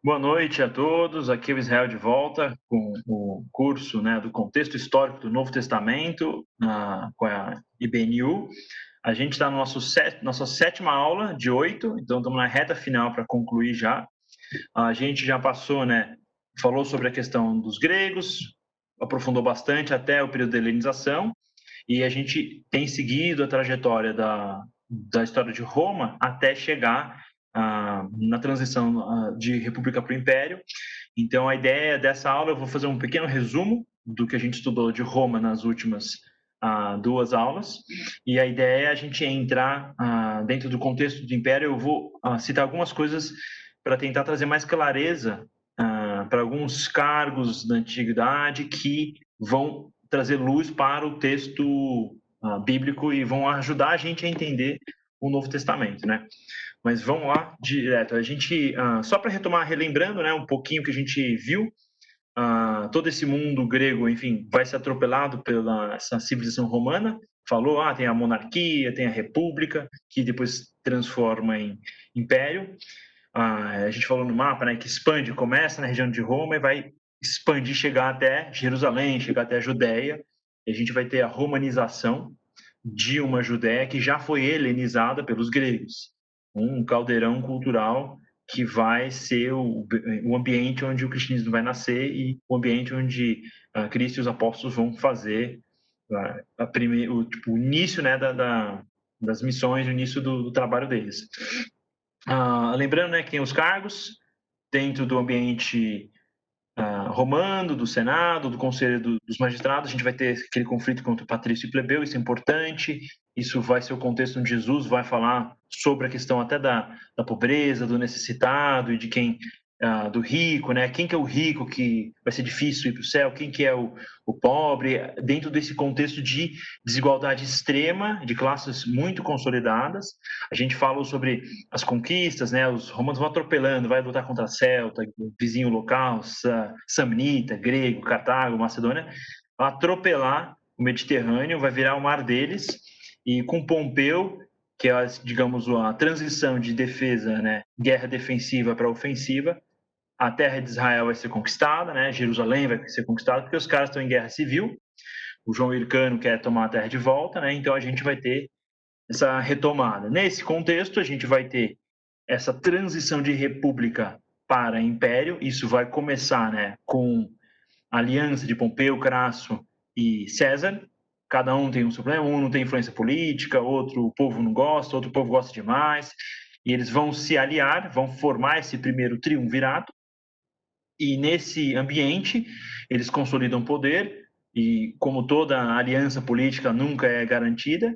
Boa noite a todos. Aqui é o Israel de volta com o curso, do contexto histórico do Novo Testamento, com a IBNU. A gente está na nossa sétima aula de 8, então estamos na reta final para concluir já. A gente já passou, falou sobre a questão dos gregos, aprofundou bastante até o período da helenização, e a gente tem seguido a trajetória da história de Roma até chegar na transição de república para o império. Então, a ideia dessa aula, eu vou fazer um pequeno resumo do que a gente estudou de Roma nas últimas duas aulas, e a ideia é a gente entrar dentro do contexto do império. Eu vou citar algumas coisas para tentar trazer mais clareza para alguns cargos da antiguidade que vão trazer luz para o texto bíblico e vão ajudar a gente a entender o Novo Testamento, Mas vamos lá direto. A gente, só para retomar, relembrando, um pouquinho que a gente viu, todo esse mundo grego, enfim, vai ser atropelado pela essa civilização romana. Falou, tem a monarquia, tem a república, que depois transforma em império. A gente falou no mapa, que expande, começa na região de Roma e vai expandir, chegar até Jerusalém, chegar até a Judéia. E a gente vai ter a romanização de uma Judéia que já foi helenizada pelos gregos. Um caldeirão cultural que vai ser o ambiente onde o cristianismo vai nascer e o ambiente onde Cristo e os apóstolos vão fazer o início das missões, o início do trabalho deles. Lembrando, que tem os cargos dentro do ambiente romano, do Senado, do Conselho dos Magistrados. A gente vai ter aquele conflito contra o patrício e plebeu, isso é importante. Isso vai ser o contexto onde Jesus vai falar sobre a questão até da pobreza, do necessitado e de quem do rico, Quem que é o rico que vai ser difícil ir para o céu? Quem que é o pobre? Dentro desse contexto de desigualdade extrema, de classes muito consolidadas. A gente falou sobre as conquistas, Os romanos vão atropelando, vai lutar contra a Celta, vizinho local, Samnita, grego, Cartago, Macedônia, vai atropelar o Mediterrâneo, vai virar o mar deles, e com Pompeu, que é, digamos, a transição de defesa, guerra defensiva para ofensiva, a terra de Israel vai ser conquistada, Jerusalém vai ser conquistada, porque os caras estão em guerra civil. O João Hircano quer tomar a terra de volta, então a gente vai ter essa retomada. Nesse contexto, a gente vai ter essa transição de república para império. Isso vai começar com a aliança de Pompeu, Crasso e César. Cada um tem um seu problema, um não tem influência política, outro o povo não gosta, outro o povo gosta demais. E eles vão se aliar, vão formar esse primeiro triunvirato. E nesse ambiente, eles consolidam poder, e como toda aliança política nunca é garantida,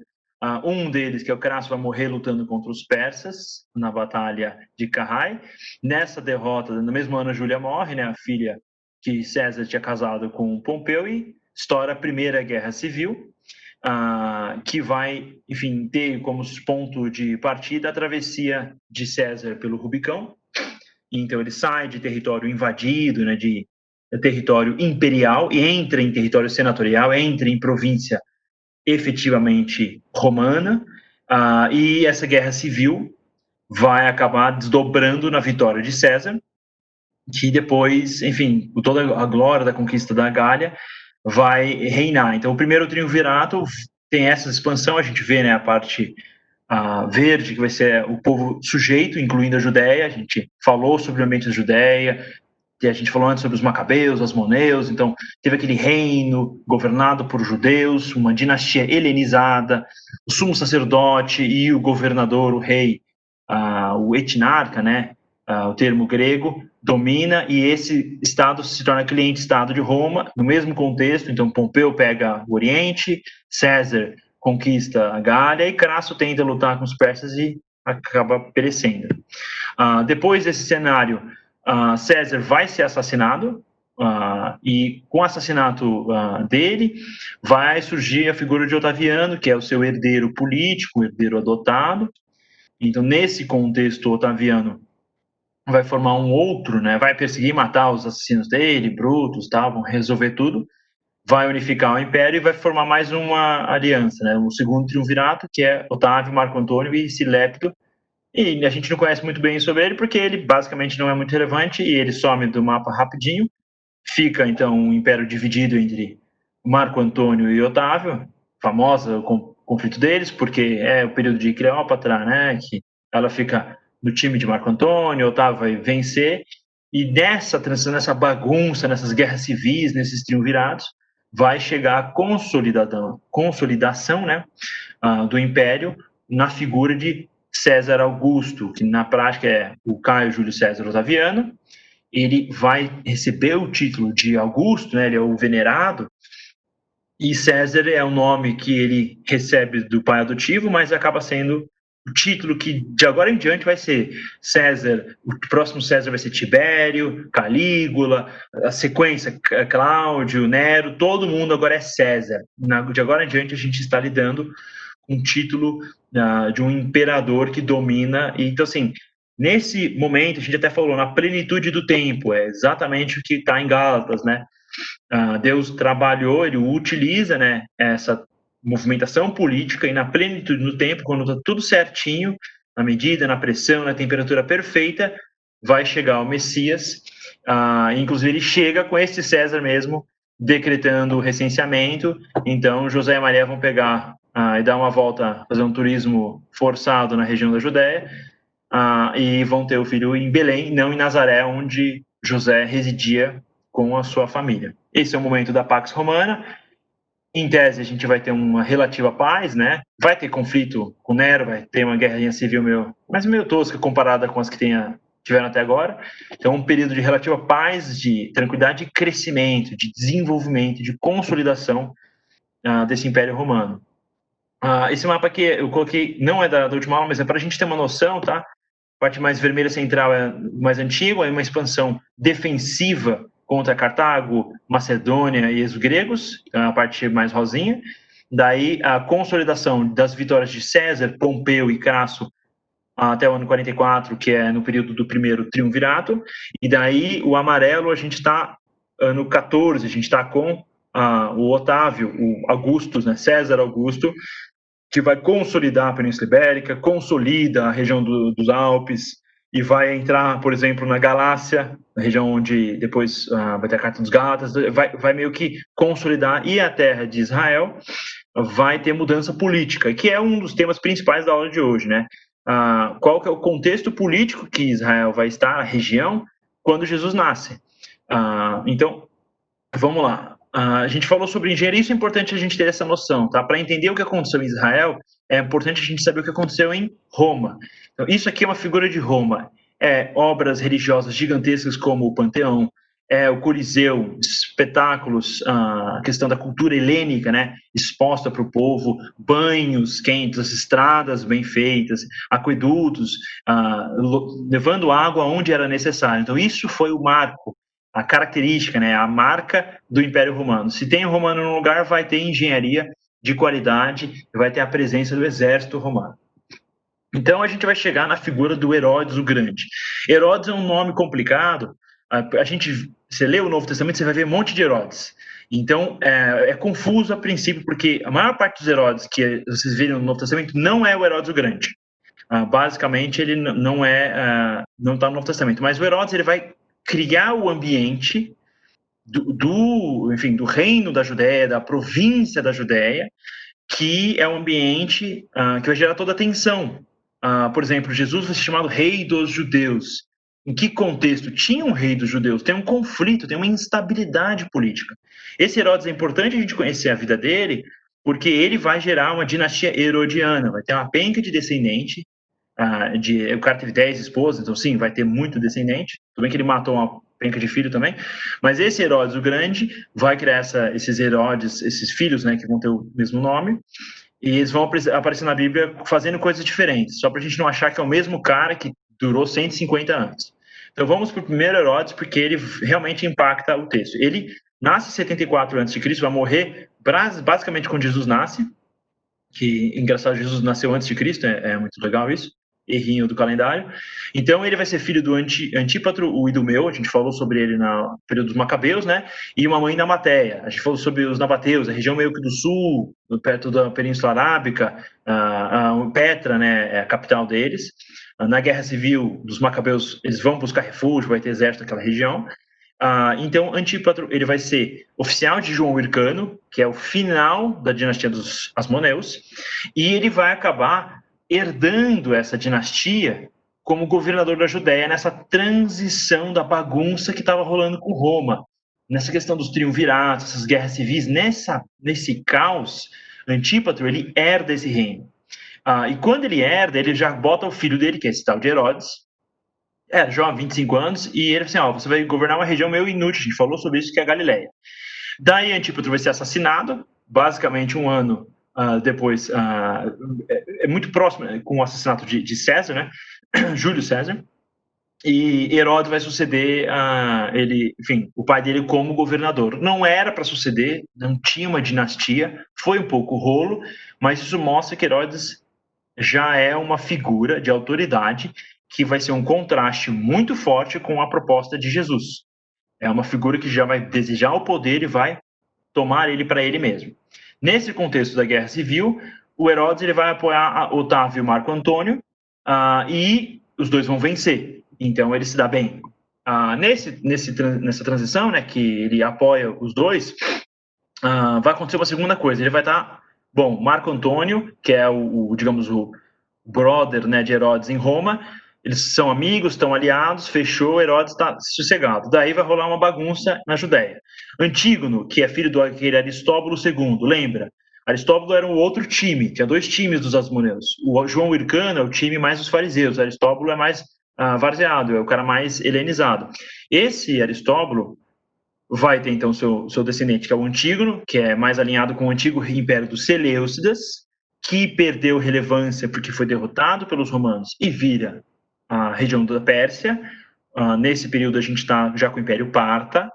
um deles, que é o Crasso, vai morrer lutando contra os persas na batalha de Carrai. Nessa derrota, no mesmo ano, a Júlia morre, a filha que César tinha casado com Pompeu, e estoura a Primeira Guerra Civil, que vai, enfim, ter como ponto de partida a travessia de César pelo Rubicão. Então ele sai de território invadido, de território imperial, e entra em território senatorial, entra em província efetivamente romana, e essa guerra civil vai acabar desdobrando na vitória de César, que depois, enfim, com toda a glória da conquista da Gália, vai reinar. Então, o primeiro triunvirato tem essa expansão, a gente vê a parte verde, que vai ser o povo sujeito, incluindo a Judéia. A gente falou sobre o ambiente da Judéia, e a gente falou antes sobre os macabeus, os moneus. Então, teve aquele reino governado por judeus, uma dinastia helenizada, o sumo sacerdote e o governador, o rei, o etnarca, o termo grego, domina, e esse estado se torna cliente-estado de Roma, no mesmo contexto. Então, Pompeu pega o Oriente, César conquista a Gália, e Crasso tenta lutar com os persas e acaba perecendo. Depois desse cenário, César vai ser assassinado, e com o assassinato dele, vai surgir a figura de Otaviano, que é o seu herdeiro político, o herdeiro adotado. Então, nesse contexto, Otaviano vai formar um outro, vai perseguir e matar os assassinos dele, Brutus, vão resolver tudo, vai unificar o império e vai formar mais uma aliança, o segundo triunvirato, que é Otávio, Marco Antônio e Silépido, E a gente não conhece muito bem sobre ele porque ele basicamente não é muito relevante e ele some do mapa rapidinho. Fica, então, um império dividido entre Marco Antônio e Otávio, famosa o conflito deles, porque é o período de Cleópatra, né, que ela fica no time de Marco Antônio, Otávio vai vencer, e nessa transição, nessa bagunça, nessas guerras civis, nesses triunvirados, vai chegar a consolidação, né, do império na figura de César Augusto, que na prática é o Caio Júlio César Otaviano. Ele vai receber o título de Augusto, né, ele é o venerado, e César é o nome que ele recebe do pai adotivo, mas acaba sendo o título que de agora em diante vai ser César, o próximo César vai ser Tibério, Calígula, a sequência Cláudio, Nero, todo mundo agora é César. De agora em diante a gente está lidando com o título de um imperador que domina, e então assim, nesse momento, a gente até falou, na plenitude do tempo, é exatamente o que está em Gálatas, né? Deus trabalhou, ele utiliza, né, essa movimentação política e na plenitude do tempo, quando está tudo certinho, na medida, na pressão, na temperatura perfeita, vai chegar o Messias. Inclusive, ele chega com esse César mesmo, decretando o recenseamento. Então, José e Maria vão pegar e dar uma volta, fazer um turismo forçado na região da Judéia, e vão ter o filho em Belém, não em Nazaré, onde José residia com a sua família. Esse é o momento da Pax Romana. Em tese, a gente vai ter uma relativa paz, né? Vai ter conflito com Nero, vai ter uma guerrinha civil mas meio tosca comparada com as que tiveram até agora. Então, um período de relativa paz, de tranquilidade, de crescimento, de desenvolvimento, de consolidação desse Império Romano. Esse mapa aqui eu coloquei, não é da última aula, mas é para a gente ter uma noção, tá? A parte mais vermelha central é mais antiga, é uma expansão defensiva contra Cartago, Macedônia e os gregos, a parte mais rosinha. Daí a consolidação das vitórias de César, Pompeu e Crasso até o ano 44, que é no período do primeiro triunvirato. E daí o amarelo, a gente está ano 14, a gente está com o Otávio, o Augustus, né, César Augusto, que vai consolidar a Península Ibérica, consolida a região dos Alpes, e vai entrar, por exemplo, na Galácia, na região onde depois vai ter a Carta dos Gálatas, vai meio que consolidar, e a terra de Israel vai ter mudança política, que é um dos temas principais da aula de hoje, né? Qual que é o contexto político que Israel vai estar, a região, quando Jesus nasce. Então, vamos lá. A gente falou sobre engenharia, isso é importante a gente ter essa noção, tá? Para entender o que aconteceu em Israel, é importante a gente saber o que aconteceu em Roma. Então, isso aqui é uma figura de Roma. Obras religiosas gigantescas como o Panteão, o Coliseu, espetáculos, a questão da cultura helênica, né? Exposta para o povo, banhos quentes, as estradas bem feitas, aquedutos, levando água onde era necessário. Então, isso foi o marco, a característica, né, a marca do Império Romano. Se tem um romano num lugar, vai ter engenharia de qualidade, vai ter a presença do exército romano. Então, a gente vai chegar na figura do Herodes o Grande. Herodes é um nome complicado. Você lê o Novo Testamento, você vai ver um monte de Herodes. Então, é confuso a princípio, porque a maior parte dos Herodes que vocês viram no Novo Testamento não é o Herodes o Grande. Basicamente, ele não está no Novo Testamento. Mas o Herodes, ele vai criar o ambiente do reino da Judéia, da província da Judéia, que é um ambiente que vai gerar toda a atenção. Por exemplo, Jesus vai ser chamado rei dos judeus. Em que contexto? Tinha um rei dos judeus, tem um conflito, tem uma instabilidade política. Esse Herodes é importante a gente conhecer a vida dele, porque ele vai gerar uma dinastia herodiana, vai ter uma penca de descendente, o cara teve 10 esposas, então sim, vai ter muito descendente. Tudo bem que ele matou uma penca de filho também, mas esse Herodes o Grande vai criar esses Herodes, esses filhos, né, que vão ter o mesmo nome, e eles vão aparecer na Bíblia fazendo coisas diferentes, só para a gente não achar que é o mesmo cara que durou 150 anos. Então vamos para o primeiro Herodes, porque ele realmente impacta o texto. Ele nasce em 74 a.C., vai morrer basicamente quando Jesus nasce, que engraçado, Jesus nasceu antes de Cristo, é muito legal isso. errinho do calendário. Então ele vai ser filho do Antípatro, o Idumeu, a gente falou sobre ele no período dos Macabeus, né? E uma mãe Namateia. A gente falou sobre os Nabateus, a região meio que do sul, perto da Península Arábica, Petra, né, é a capital deles. Na Guerra Civil dos Macabeus, eles vão buscar refúgio, vai ter exército naquela região. Então, Antípatro ele vai ser oficial de João Hircano, que é o final da dinastia dos Asmoneus, e ele vai acabar herdando essa dinastia como governador da Judéia nessa transição da bagunça que estava rolando com Roma, nessa questão dos triunviratos, essas guerras civis, nesse caos, Antípatro ele herda esse reino. E quando ele herda, ele já bota o filho dele, que é esse tal de Herodes, jovem, 25 anos, e ele assim, você vai governar uma região meio inútil, a gente falou sobre isso, que é a Galileia. Daí Antípatro vai ser assassinado, basicamente um ano depois, é muito próximo com o assassinato de César, né? Júlio César, e Herodes vai suceder ele, enfim, o pai dele como governador. Não era para suceder, não tinha uma dinastia, foi um pouco rolo, mas isso mostra que Herodes já é uma figura de autoridade que vai ser um contraste muito forte com a proposta de Jesus. É uma figura que já vai desejar o poder e vai tomar ele para ele mesmo. Nesse contexto da Guerra Civil, o Herodes ele vai apoiar Otávio e Marco Antônio e os dois vão vencer. Então ele se dá bem. Nessa transição, né, que ele apoia os dois, vai acontecer uma segunda coisa. Ele vai estar, Marco Antônio, que é digamos, o brother, né, de Herodes em Roma, eles são amigos, estão aliados, fechou, Herodes está sossegado. Daí vai rolar uma bagunça na Judéia. Antígono, que é filho daquele Aristóbulo II, lembra? Aristóbulo era um outro time, tinha dois times dos Asmoneus. O João Hircano é o time mais dos fariseus, Aristóbulo é mais varzeado, é o cara mais helenizado. Esse Aristóbulo vai ter então seu descendente, que é o Antígono, que é mais alinhado com o antigo império dos Seleucidas, que perdeu relevância porque foi derrotado pelos romanos e vira a região da Pérsia. Nesse período a gente está já com o Império Parta.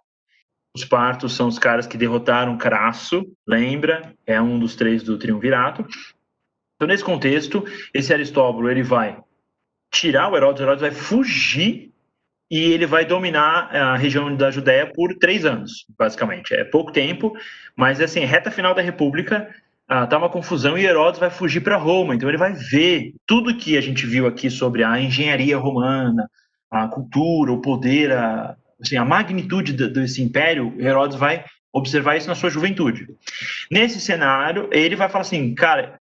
Os partos são os caras que derrotaram Crasso, lembra? É um dos três do triunvirato. Então, nesse contexto, esse Aristóbulo ele vai tirar o Herodes vai fugir e ele vai dominar a região da Judéia por 3 anos, basicamente. É pouco tempo, mas assim, reta final da República, tá uma confusão e Herodes vai fugir para Roma. Então ele vai ver tudo que a gente viu aqui sobre a engenharia romana, a cultura, o poder, assim, a magnitude desse império. Herodes vai observar isso na sua juventude. Nesse cenário, ele vai falar assim, cara,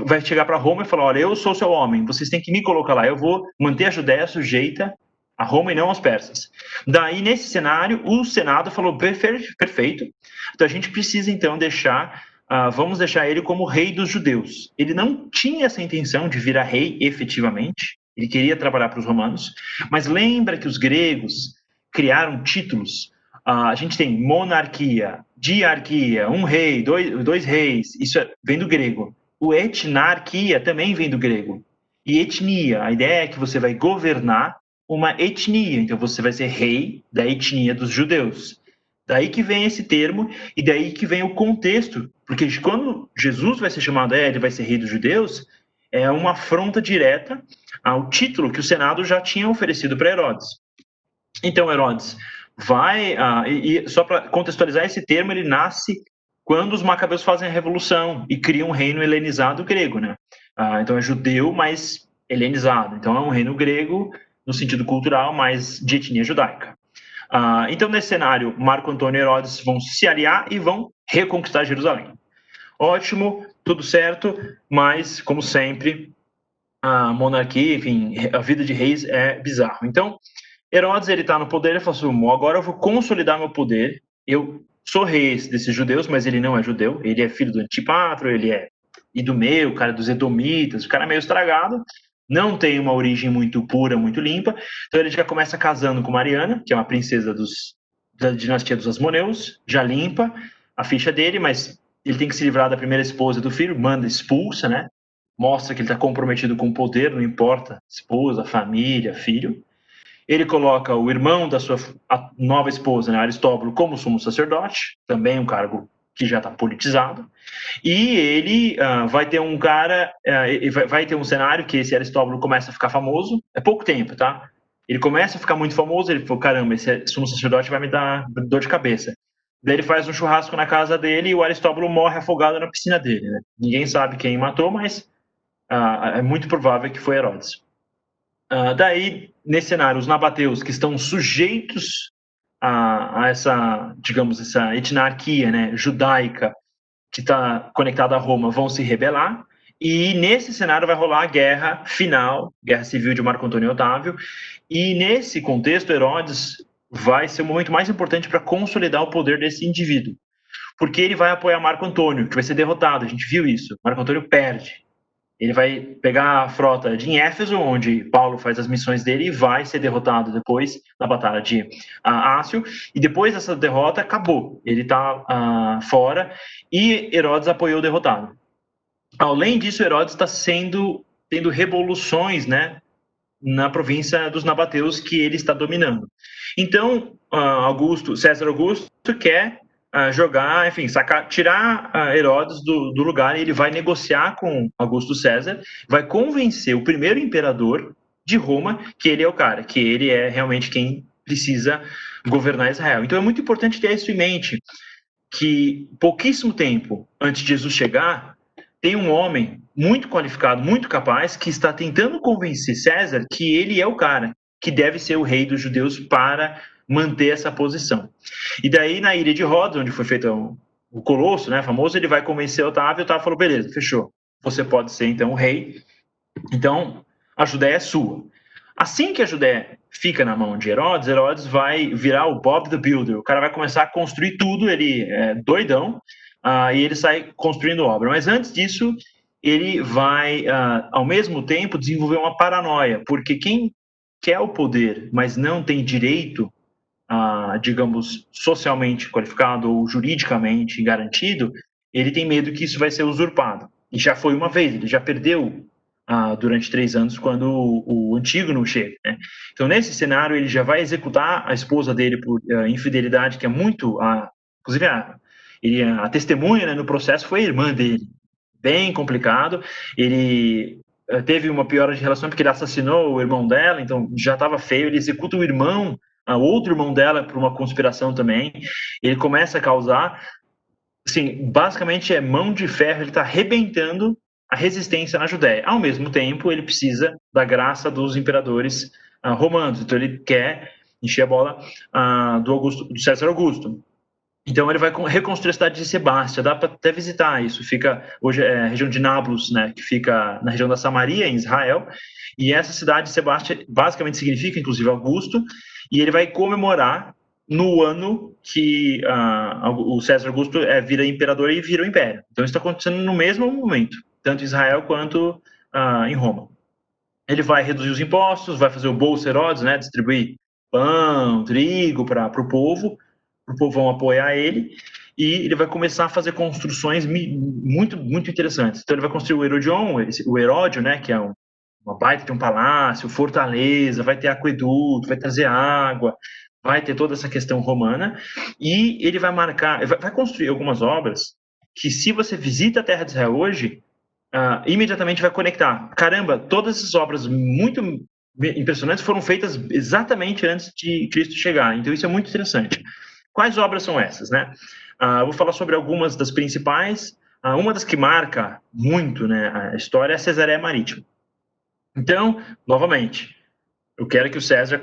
vai chegar para Roma e falar, olha, eu sou seu homem, vocês têm que me colocar lá, eu vou manter a Judéia sujeita a Roma e não aos persas. Daí, nesse cenário, o Senado falou, perfeito, então a gente precisa então vamos deixar ele como rei dos judeus. Ele não tinha essa intenção de virar rei efetivamente, ele queria trabalhar para os romanos, mas lembra que os gregos criaram títulos. A gente tem monarquia, diarquia, um rei, dois reis, isso vem do grego. O etnarquia também vem do grego. E etnia, a ideia é que você vai governar uma etnia, então você vai ser rei da etnia dos judeus. Daí que vem esse termo e daí que vem o contexto, porque quando Jesus vai ser chamado, ele vai ser rei dos judeus, é uma afronta direta ao título que o Senado já tinha oferecido para Herodes. Então Herodes vai, e só para contextualizar esse termo, ele nasce quando os macabeus fazem a revolução e criam um reino helenizado grego, né? Então é judeu, mas helenizado. Então é um reino grego no sentido cultural, mas de etnia judaica. Então nesse cenário, Marco Antônio e Herodes vão se aliar e vão reconquistar Jerusalém. Ótimo, tudo certo, mas como sempre, a monarquia, enfim, a vida de reis é bizarro. Então Herodes, ele está no poder, ele fala assim, agora eu vou consolidar meu poder, eu sou rei desses judeus, mas ele não é judeu, ele é filho do Antípatro, ele é Idumeu, o cara dos Edomitas, o cara é meio estragado, não tem uma origem muito pura, muito limpa, então ele já começa casando com Mariana, que é uma princesa da dinastia dos Asmoneus, já limpa a ficha dele, mas ele tem que se livrar da primeira esposa do filho, manda, expulsa, né? Mostra que ele está comprometido com o poder, não importa, esposa, família, filho. Ele coloca o irmão da sua nova esposa, né, Aristóbulo, como sumo sacerdote, também um cargo que já está politizado, e ele vai ter um cara, vai ter um cenário que esse Aristóbulo começa a ficar famoso, é pouco tempo, tá? Ele começa a ficar muito famoso, ele falou, caramba, esse sumo sacerdote vai me dar dor de cabeça. Daí ele faz um churrasco na casa dele e o Aristóbulo morre afogado na piscina dele, né? Ninguém sabe quem matou, mas é muito provável que foi Herodes. Daí, nesse cenário, os nabateus, que estão sujeitos a essa, digamos, essa etnarquia, né, judaica, que está conectada a Roma, vão se rebelar, e nesse cenário vai rolar a guerra final, guerra civil de Marco Antônio Otávio, e nesse contexto, Herodes vai ser o momento mais importante para consolidar o poder desse indivíduo, porque ele vai apoiar Marco Antônio, que vai ser derrotado, a gente viu isso, Marco Antônio perde. Ele vai pegar a frota de Éfeso, onde Paulo faz as missões dele, e vai ser derrotado depois na batalha de Ácio. E depois dessa derrota, acabou. Ele está fora e Herodes apoiou o derrotado. Além disso, Herodes está tendo revoluções, né, na província dos nabateus que ele está dominando. Então, César Augusto quer jogar, enfim, tirar Herodes do lugar, e ele vai negociar com Augusto César, vai convencer o primeiro imperador de Roma que ele é o cara, que ele é realmente quem precisa governar Israel. Então é muito importante ter isso em mente, que pouquíssimo tempo antes de Jesus chegar, tem um homem muito qualificado, muito capaz, que está tentando convencer César que ele é o cara, que deve ser o rei dos judeus para manter essa posição. E daí, na ilha de Rhodes, onde foi feito o Colosso, né, famoso, ele vai convencer Otávio, e Otávio falou, beleza, fechou, você pode ser então o rei, então a Judéia é sua. Assim que a Judéia fica na mão de Herodes, Herodes vai virar o Bob the Builder, o cara vai começar a construir tudo, ele é doidão, e ele sai construindo obra. Mas antes disso, ele vai, ao mesmo tempo, desenvolver uma paranoia, porque quem quer o poder, mas não tem direito, digamos, socialmente qualificado ou juridicamente garantido, ele tem medo que isso vai ser usurpado. E já foi uma vez, ele já perdeu durante 3 anos, quando o Antígono chega, né? Então, nesse cenário, ele já vai executar a esposa dele por infidelidade, que é muito... inclusive, a testemunha, né, no processo foi a irmã dele. Bem complicado. Ele teve uma piora de relação porque ele assassinou o irmão dela, então já estava feio. Ele executa o irmão, outro irmão dela, por uma conspiração também. Ele começa a causar... Assim, basicamente é mão de ferro, ele está arrebentando a resistência na Judéia. Ao mesmo tempo, ele precisa da graça dos imperadores romanos. Então, ele quer encher a bola do César Augusto. Então, ele vai reconstruir a cidade de Sebástia. Dá para até visitar isso. Fica, hoje é a região de Nablus, né, que fica na região da Samaria, em Israel. E essa cidade de Sebástia basicamente significa, inclusive, Augusto. E ele vai comemorar no ano que o César Augusto vira imperador e vira o império. Então, isso está acontecendo no mesmo momento, tanto em Israel quanto em Roma. Ele vai reduzir os impostos, vai fazer o Bolsa Herodes, né, distribuir pão, trigo para o povo vão apoiar ele, e ele vai começar a fazer construções muito, muito interessantes. Então, ele vai construir o Herodion, o Heródio, né, que é uma baita de um palácio, fortaleza, vai ter aqueduto, vai trazer água, vai ter toda essa questão romana, e ele vai vai construir algumas obras que, se você visita a terra de Israel hoje, imediatamente vai conectar. Caramba, todas essas obras muito impressionantes foram feitas exatamente antes de Cristo chegar. Então, isso é muito interessante. Quais obras são essas, né? Eu vou falar sobre algumas das principais. Uma das que marca muito, né, a história é a Cesareia Marítima. Então, novamente, eu quero que o César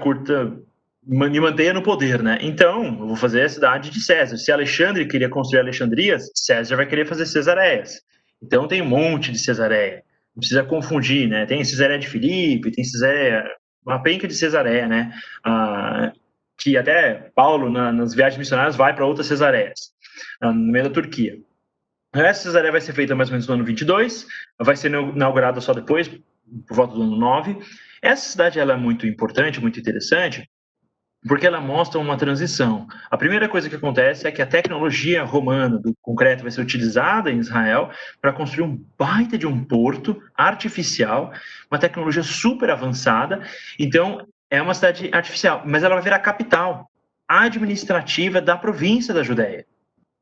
me mantenha no poder, né? Então, eu vou fazer a cidade de César. Se Alexandre queria construir Alexandrias, César vai querer fazer Cesareias. Então, tem um monte de Cesareia. Não precisa confundir, né? Tem Cesareia de Filipe, tem Cesareia, uma penca de Cesareia, né? Que até Paulo, nas viagens missionárias, vai para outras Cesareias, no meio da Turquia. Essa Cesareia vai ser feita mais ou menos no ano 22, vai ser inaugurada só depois, por volta do ano 9. Essa cidade ela é muito importante, muito interessante, porque ela mostra uma transição. A primeira coisa que acontece é que a tecnologia romana do concreto vai ser utilizada em Israel para construir um baita de um porto artificial, uma tecnologia super avançada. Então, é uma cidade artificial, mas ela vai virar a capital administrativa da província da Judéia.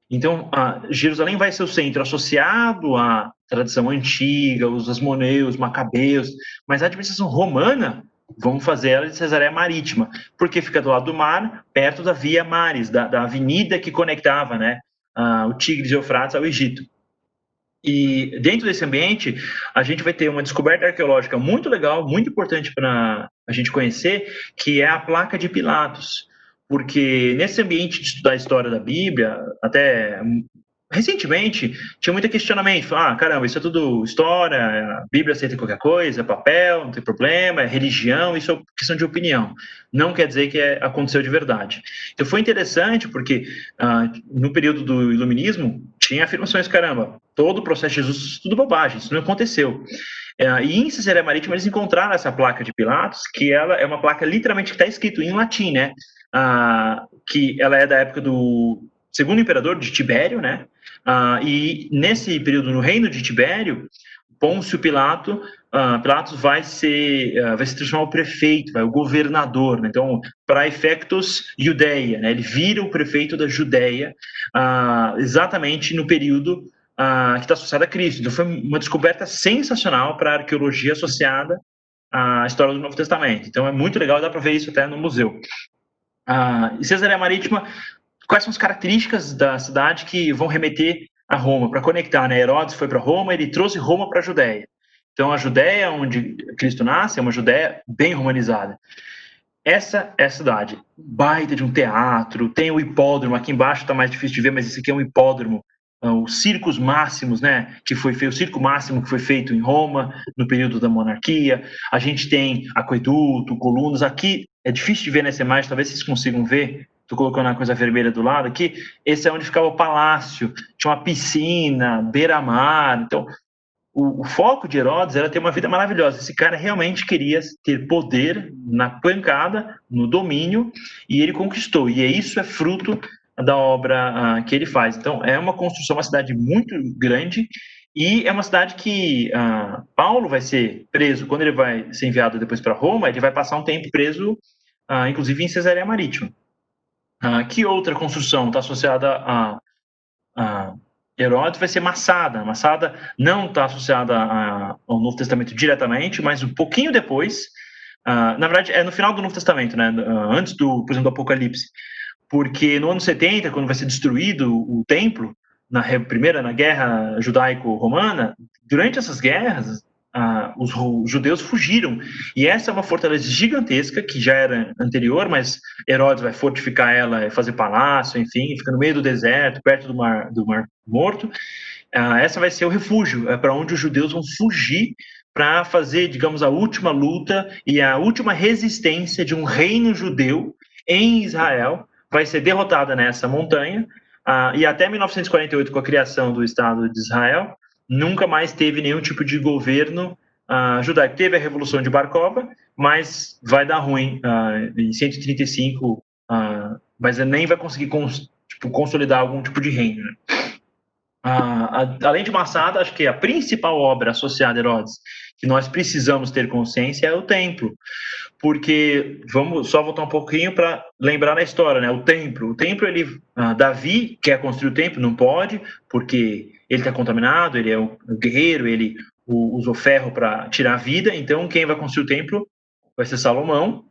Então, Jerusalém vai ser o centro associado à tradição antiga, os asmoneus, macabeus, mas a administração romana, vamos fazer ela de Cesareia Marítima, porque fica do lado do mar, perto da Via Maris, da avenida que conectava, né, o Tigres e Eufrates ao Egito. E dentro desse ambiente, a gente vai ter uma descoberta arqueológica muito legal, muito importante para a gente conhecer, que é a placa de Pilatos. Porque nesse ambiente de estudar a história da Bíblia, até recentemente, tinha muito questionamento. Caramba, isso é tudo história, a Bíblia aceita qualquer coisa, é papel, não tem problema, é religião, isso é questão de opinião. Não quer dizer que aconteceu de verdade. Então foi interessante porque no período do Iluminismo tinha afirmações, caramba, todo o processo de Jesus, tudo bobagem, isso não aconteceu. E em Cesareia Marítima eles encontraram essa placa de Pilatos, que ela é uma placa literalmente que está escrito em latim, né? Que ela é da época do segundo imperador de Tibério, né? E nesse período, no reino de Tibério, Pôncio Pilatos vai se transformar o prefeito, o governador, né? Então, para efectos Judeia, né? Ele vira o prefeito da Judeia, exatamente no período que está associado a Cristo. Então, foi uma descoberta sensacional para a arqueologia associada à história do Novo Testamento. Então, é muito legal, dá para ver isso até no museu. E Cesareia Marítima, quais são as características da cidade que vão remeter a Roma, para conectar, né? Herodes foi para Roma, ele trouxe Roma para a Judéia. Então, a Judéia, onde Cristo nasce, é uma Judéia bem romanizada. Essa é a cidade. Baita de um teatro, tem o hipódromo, aqui embaixo está mais difícil de ver, mas esse aqui é um hipódromo, os circos máximos, né, que foi feito, o circo máximo que foi feito em Roma, no período da monarquia. A gente tem aqueduto, colunas, aqui é difícil de ver nessa imagem, talvez vocês consigam ver, estou colocando a coisa vermelha do lado aqui, esse é onde ficava o palácio, tinha uma piscina, beira-mar, então o foco de Herodes era ter uma vida maravilhosa. Esse cara realmente queria ter poder na pancada, no domínio, e ele conquistou. E isso é fruto da obra que ele faz. Então, é uma construção, uma cidade muito grande, e é uma cidade que Paulo vai ser preso. Quando ele vai ser enviado depois para Roma, ele vai passar um tempo preso, inclusive em Cesareia Marítima. Que outra construção está associada a Herodes? Vai ser Massada. Massada não está associada ao Novo Testamento diretamente, mas um pouquinho depois, na verdade é no final do Novo Testamento, né? Antes por exemplo, do Apocalipse, porque no ano 70, quando vai ser destruído o templo, na guerra judaico-romana, durante essas guerras, os judeus fugiram, e essa é uma fortaleza gigantesca, que já era anterior, mas Herodes vai fortificar ela, fazer palácio, enfim, fica no meio do deserto, perto do Mar Morto. Essa vai ser o refúgio, para onde os judeus vão fugir para fazer, digamos, a última luta e a última resistência de um reino judeu em Israel, vai ser derrotada nessa montanha, e até 1948, com a criação do Estado de Israel, nunca mais teve nenhum tipo de governo judaico. Teve a Revolução de Bar Kokhba, mas vai dar ruim em 135, mas nem vai conseguir consolidar algum tipo de reino. Né? Além de Massada, acho que a principal obra associada a Herodes, que nós precisamos ter consciência, é o templo. Porque, vamos só voltar um pouquinho para lembrar da história, né? O templo, Davi quer construir o templo, não pode, porque ele está contaminado, ele é o guerreiro, ele usou ferro para tirar a vida, então quem vai construir o templo vai ser Salomão.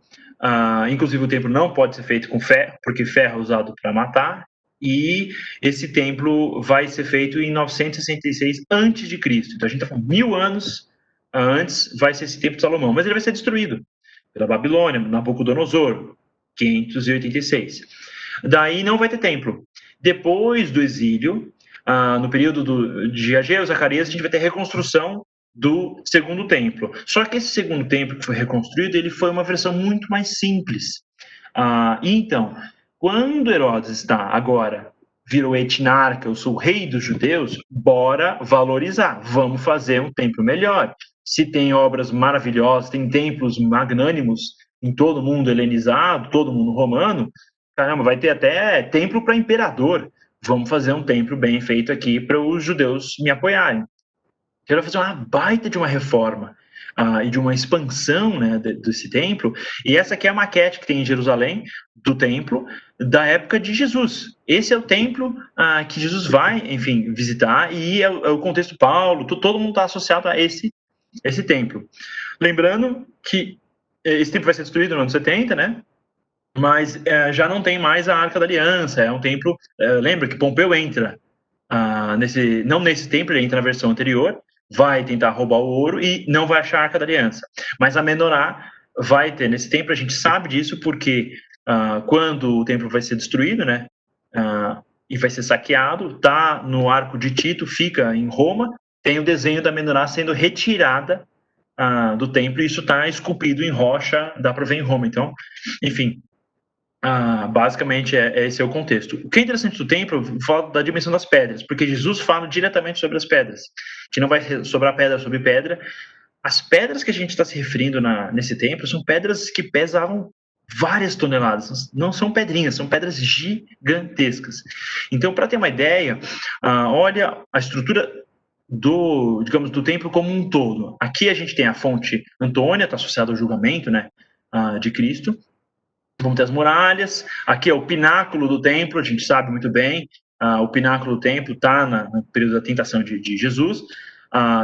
Inclusive o templo não pode ser feito com ferro, porque ferro é usado para matar, e esse templo vai ser feito em 966 a.C. Então a gente está falando 1000 anos antes, vai ser esse templo de Salomão, mas ele vai ser destruído pela Babilônia, Nabucodonosor, 586. Daí não vai ter templo. Depois do exílio, no período de Ageu e Zacarias, a gente vai ter reconstrução do segundo templo. Só que esse segundo templo que foi reconstruído, ele foi uma versão muito mais simples. Então, quando Herodes está agora, virou etnarca, eu sou o rei dos judeus, bora valorizar, vamos fazer um templo melhor. Se tem obras maravilhosas, tem templos magnânimos em todo o mundo helenizado, todo o mundo romano, caramba, vai ter até templo para imperador. Vamos fazer um templo bem feito aqui para os judeus me apoiarem. Quero fazer uma baita de uma reforma. e de uma expansão, né, desse templo. E essa aqui é a maquete que tem em Jerusalém do templo da época de Jesus. Esse é o templo que Jesus vai, enfim, visitar, e é o contexto Paulo, todo mundo está associado a esse templo. Lembrando que esse templo vai ser destruído no ano 70, né? Mas já não tem mais a Arca da Aliança, é um templo. Lembra que Pompeu entra não nesse templo, ele entra na versão anterior, vai tentar roubar o ouro e não vai achar a Arca da Aliança. Mas a Menorá vai ter nesse templo, a gente sabe disso porque quando o templo vai ser destruído, né, e vai ser saqueado, tá no Arco de Tito, fica em Roma, tem o desenho da Menorá sendo retirada do templo, e isso está esculpido em rocha, dá para ver em Roma. Então, enfim, basicamente esse é o contexto. O que é interessante do templo, fala da dimensão das pedras, porque Jesus fala diretamente sobre as pedras, que não vai sobrar pedra sobre pedra. As pedras que a gente está se referindo nesse templo são pedras que pesavam várias toneladas, não são pedrinhas, são pedras gigantescas. Então, para ter uma ideia, olha a estrutura do templo como um todo. Aqui a gente tem a fonte Antônia, está associada ao julgamento, né, de Cristo. Vamos ter as muralhas. Aqui é o pináculo do templo, a gente sabe muito bem. O pináculo do templo está no período da tentação de Jesus.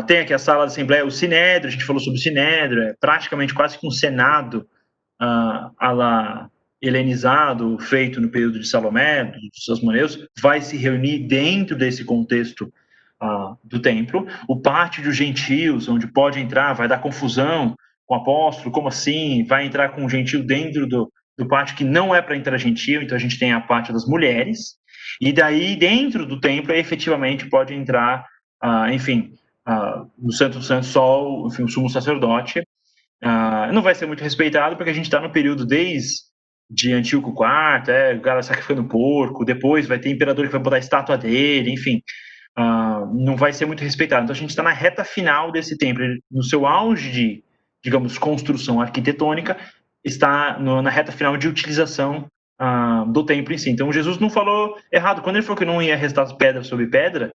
Tem aqui a sala da Assembleia, o Sinédrio, a gente falou sobre o Sinédrio, é praticamente quase que um Senado helenizado, feito no período de Salomé, dos Asmoneus, vai se reunir dentro desse contexto do templo. O pátio dos gentios, onde pode entrar, vai dar confusão com o apóstolo, como assim? Vai entrar com um gentio dentro do pátio que não é para entrar gentio, então a gente tem a parte das mulheres, e daí dentro do templo efetivamente pode entrar, enfim, no Santo dos Santos só enfim, o sumo sacerdote. Não vai ser muito respeitado porque a gente está no período desde Antíoco IV, o cara sacrificando porco, depois vai ter imperador que vai botar a estátua dele, enfim, não vai ser muito respeitado. Então a gente está na reta final desse templo, no seu auge de, digamos, construção arquitetônica, está na reta final de utilização do templo em si. Então Jesus não falou errado. Quando ele falou que não ia restar pedra sobre pedra,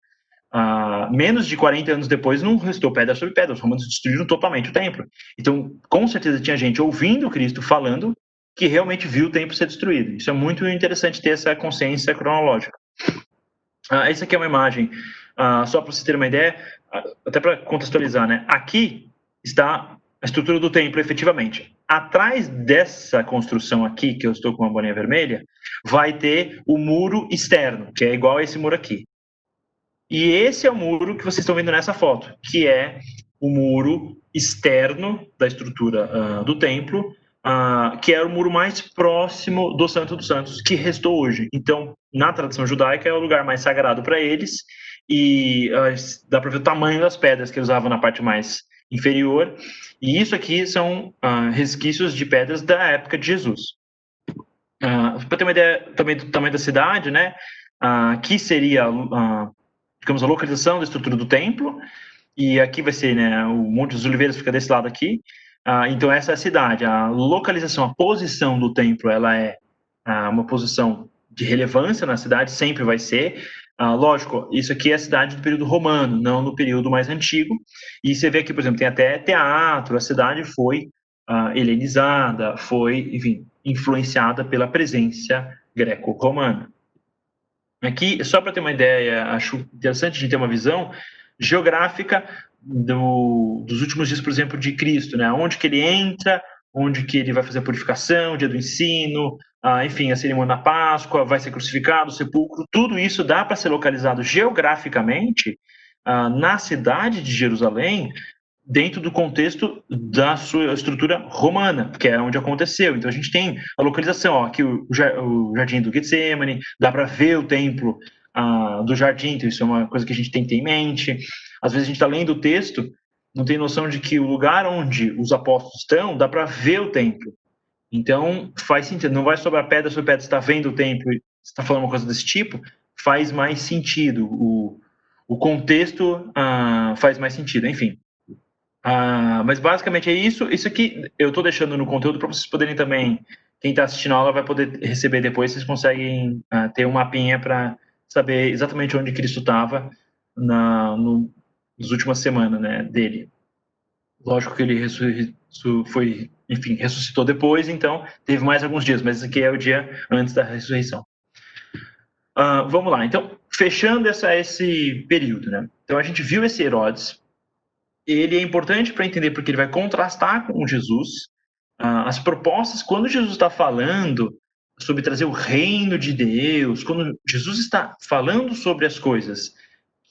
menos de 40 anos depois não restou pedra sobre pedra. Os romanos destruíram totalmente o templo. Então, com certeza tinha gente ouvindo Cristo falando que realmente viu o templo ser destruído. Isso é muito interessante ter essa consciência cronológica. Essa aqui é uma imagem, só para você ter uma ideia, até para contextualizar, né? Aqui está a estrutura do templo, efetivamente. Atrás dessa construção aqui, que eu estou com uma bolinha vermelha, vai ter o muro externo, que é igual a esse muro aqui. E esse é o muro que vocês estão vendo nessa foto, que é o muro externo da estrutura do templo, que era o muro mais próximo do Santo dos Santos, que restou hoje. Então, na tradição judaica, é o lugar mais sagrado para eles, e dá para ver o tamanho das pedras que eles usavam na parte mais inferior. E isso aqui são resquícios de pedras da época de Jesus. Para ter uma ideia também do tamanho da cidade, né? Aqui seria, digamos, a localização da estrutura do templo, e aqui vai ser, né, o Monte dos Oliveiras fica desse lado aqui. Então essa é a cidade. A localização, a posição do templo, ela é uma posição de relevância na cidade, sempre vai ser. Lógico, isso aqui é a cidade do período romano, não no período mais antigo. E você vê aqui, por exemplo, tem até teatro, a cidade foi helenizada, foi, enfim, influenciada pela presença greco-romana. Aqui, só para ter uma ideia, acho interessante a gente ter uma visão geográfica dos últimos dias, por exemplo, de Cristo, né? Onde que ele entra, onde que ele vai fazer a purificação, o dia do ensino, enfim, a cerimônia da Páscoa, vai ser crucificado, o sepulcro, tudo isso dá para ser localizado geograficamente na cidade de Jerusalém, dentro do contexto da sua estrutura romana, que é onde aconteceu. Então a gente tem a localização, ó, aqui o jardim do Getsemane, dá para ver o templo do jardim, então isso é uma coisa que a gente tem que ter em mente. Às vezes a gente está lendo o texto, não tem noção de que o lugar onde os apóstolos estão, dá para ver o templo. Então faz sentido, não vai sobrar pedra sobre pedra, você está vendo o templo e está falando uma coisa desse tipo, faz mais sentido, o contexto faz mais sentido, enfim. Mas basicamente é isso. Isso aqui eu estou deixando no conteúdo para vocês poderem também, quem está assistindo a aula vai poder receber depois, vocês conseguem ter um mapinha para saber exatamente onde Cristo estava nas últimas semanas, né, dele. Lógico que ele ressuscitou depois, então teve mais alguns dias, mas esse aqui é o dia antes da ressurreição. Vamos lá, então, fechando esse período, né? Então, a gente viu esse Herodes, ele é importante para entender porque ele vai contrastar com Jesus. As propostas, quando Jesus está falando sobre trazer o reino de Deus, quando Jesus está falando sobre as coisas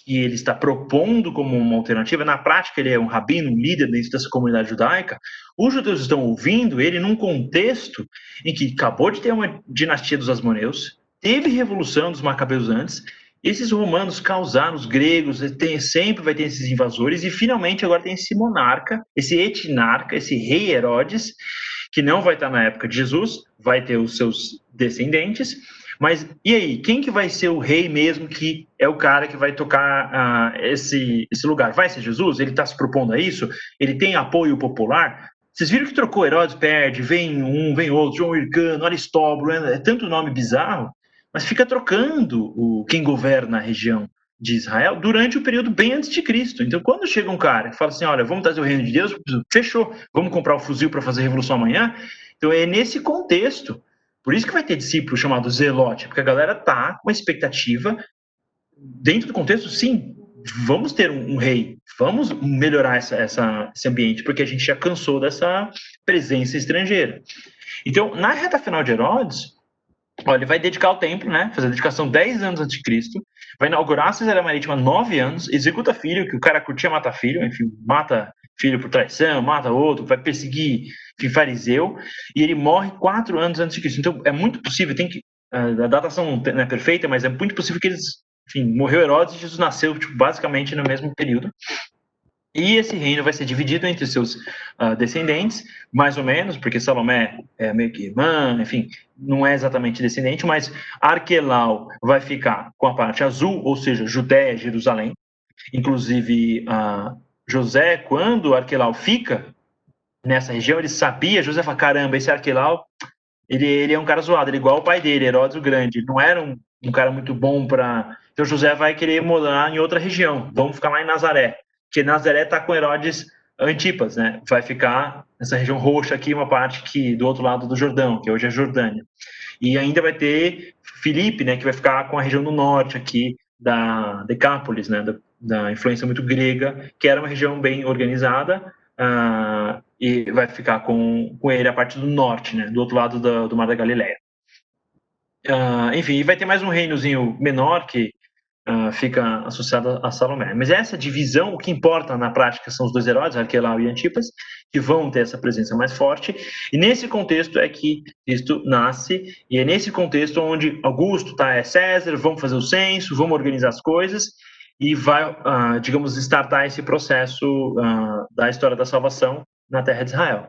que ele está propondo como uma alternativa, na prática ele é um rabino, um líder dentro dessa comunidade judaica, os judeus estão ouvindo ele num contexto em que acabou de ter uma dinastia dos Asmoneus, teve revolução dos Macabeus antes, esses romanos causaram, os gregos, sempre vai ter esses invasores, e finalmente agora tem esse monarca, esse etnarca, esse rei Herodes, que não vai estar na época de Jesus, vai ter os seus descendentes, mas e aí, quem que vai ser o rei mesmo, que é o cara que vai tocar esse lugar? Vai ser Jesus? Ele está se propondo a isso? Ele tem apoio popular? Vocês viram que trocou Herodes, perde, vem um, vem outro, João Hircano, Aristóbulo, é tanto nome bizarro, mas fica trocando quem governa a região de Israel durante o período bem antes de Cristo. Então, quando chega um cara e fala assim, olha, vamos trazer o reino de Deus, fechou, vamos comprar o fuzil para fazer a revolução amanhã. Então, é nesse contexto. Por isso que vai ter discípulo chamado Zelote, porque a galera tá com uma expectativa, dentro do contexto, sim, vamos ter um rei, vamos melhorar esse ambiente, porque a gente já cansou dessa presença estrangeira. Então, na reta final de Herodes, olha, ele vai dedicar o templo, né? Fazer a dedicação 10 anos antes de Cristo, vai inaugurar a Cesareia Marítima 9 anos, executa filho, que o cara curtia matar filho, enfim, mata filho por traição, mata outro, vai perseguir, enfim, fariseu, e ele morre 4 anos antes de Cristo. Então, é muito possível, a datação não é perfeita, mas é muito possível que morreu Herodes e Jesus nasceu, tipo, basicamente no mesmo período. E esse reino vai ser dividido entre seus descendentes, mais ou menos, porque Salomé é meio que irmã, enfim, não é exatamente descendente, mas Arquelau vai ficar com a parte azul, ou seja, Judéia, Jerusalém. Inclusive, José, quando Arquelau fica nessa região, ele sabia, José fala, caramba, esse Arquelau, ele é um cara zoado, ele é igual o pai dele, Herodes o Grande, não era um cara muito bom para... Então José vai querer morar em outra região, vamos ficar lá em Nazaré, porque Nazaré está com Herodes Antipas, né? Vai ficar nessa região roxa aqui, uma parte que do outro lado do Jordão, que hoje é Jordânia. E ainda vai ter Filipe, né, que vai ficar com a região do norte aqui da Decápolis, né, da influência muito grega, que era uma região bem organizada, e vai ficar com ele a parte do norte, né, do outro lado do Mar da Galileia. Enfim, vai ter mais um reinozinho menor que fica associado a Salomé. Mas essa divisão, o que importa na prática são os dois Herodes, Arquelau e Antipas, que vão ter essa presença mais forte, e nesse contexto é que Cristo nasce, e é nesse contexto onde Augusto é César, vamos fazer o censo, vamos organizar as coisas, e vai, digamos, startar esse processo da história da salvação na terra de Israel.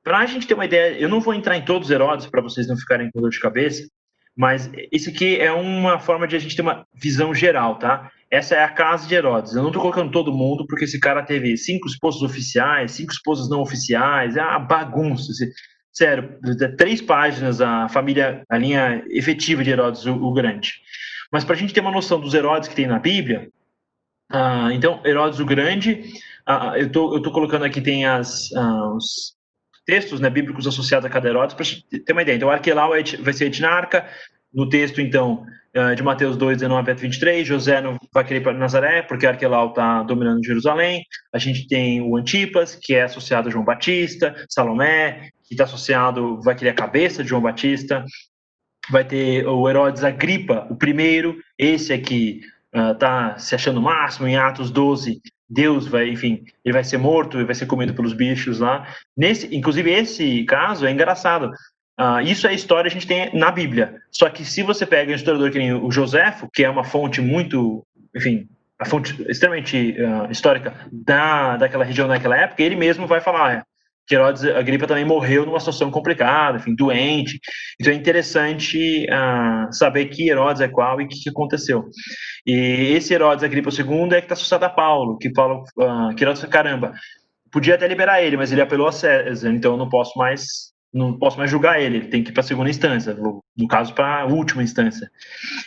Para a gente ter uma ideia, eu não vou entrar em todos os Herodes para vocês não ficarem com dor de cabeça, mas isso aqui é uma forma de a gente ter uma visão geral, tá? Essa é a casa de Herodes. Eu não estou colocando todo mundo, porque esse cara teve 5 esposas oficiais, 5 esposas não oficiais, é uma bagunça. Sério, 3 páginas a família, a linha efetiva de Herodes o Grande. Mas para a gente ter uma noção dos Herodes que tem na Bíblia, então, Herodes o Grande, eu tô colocando aqui, tem os textos, né, bíblicos associados a cada Herodes, para ter uma ideia. Então, Arquelau vai ser etnarca, no texto, então, de Mateus 2, 19 a 23, José não vai querer ir para Nazaré, porque Arquelau está dominando Jerusalém. A gente tem o Antipas, que é associado a João Batista, Salomé, que está associado, vai querer a cabeça de João Batista. Vai ter o Herodes Agripa, o primeiro, esse aqui está se achando o máximo, em Atos 12, Deus vai, enfim, ele vai ser morto, ele vai ser comido pelos bichos lá. Inclusive, esse caso é engraçado. Isso é a história que a gente tem na Bíblia. Só que se você pega um historiador que nem o Joséfo, que é uma fonte muito, enfim, a fonte extremamente histórica daquela região naquela época, ele mesmo vai falar que Herodes Agripa também morreu numa situação complicada, enfim, doente. Então é interessante saber que Herodes é qual e o que aconteceu. E esse Herodes Agripa II é que está associado a Paulo, que Herodes, caramba, podia até liberar ele, mas ele apelou a César, então eu não posso mais julgar ele tem que ir para a segunda instância, no caso para a última instância.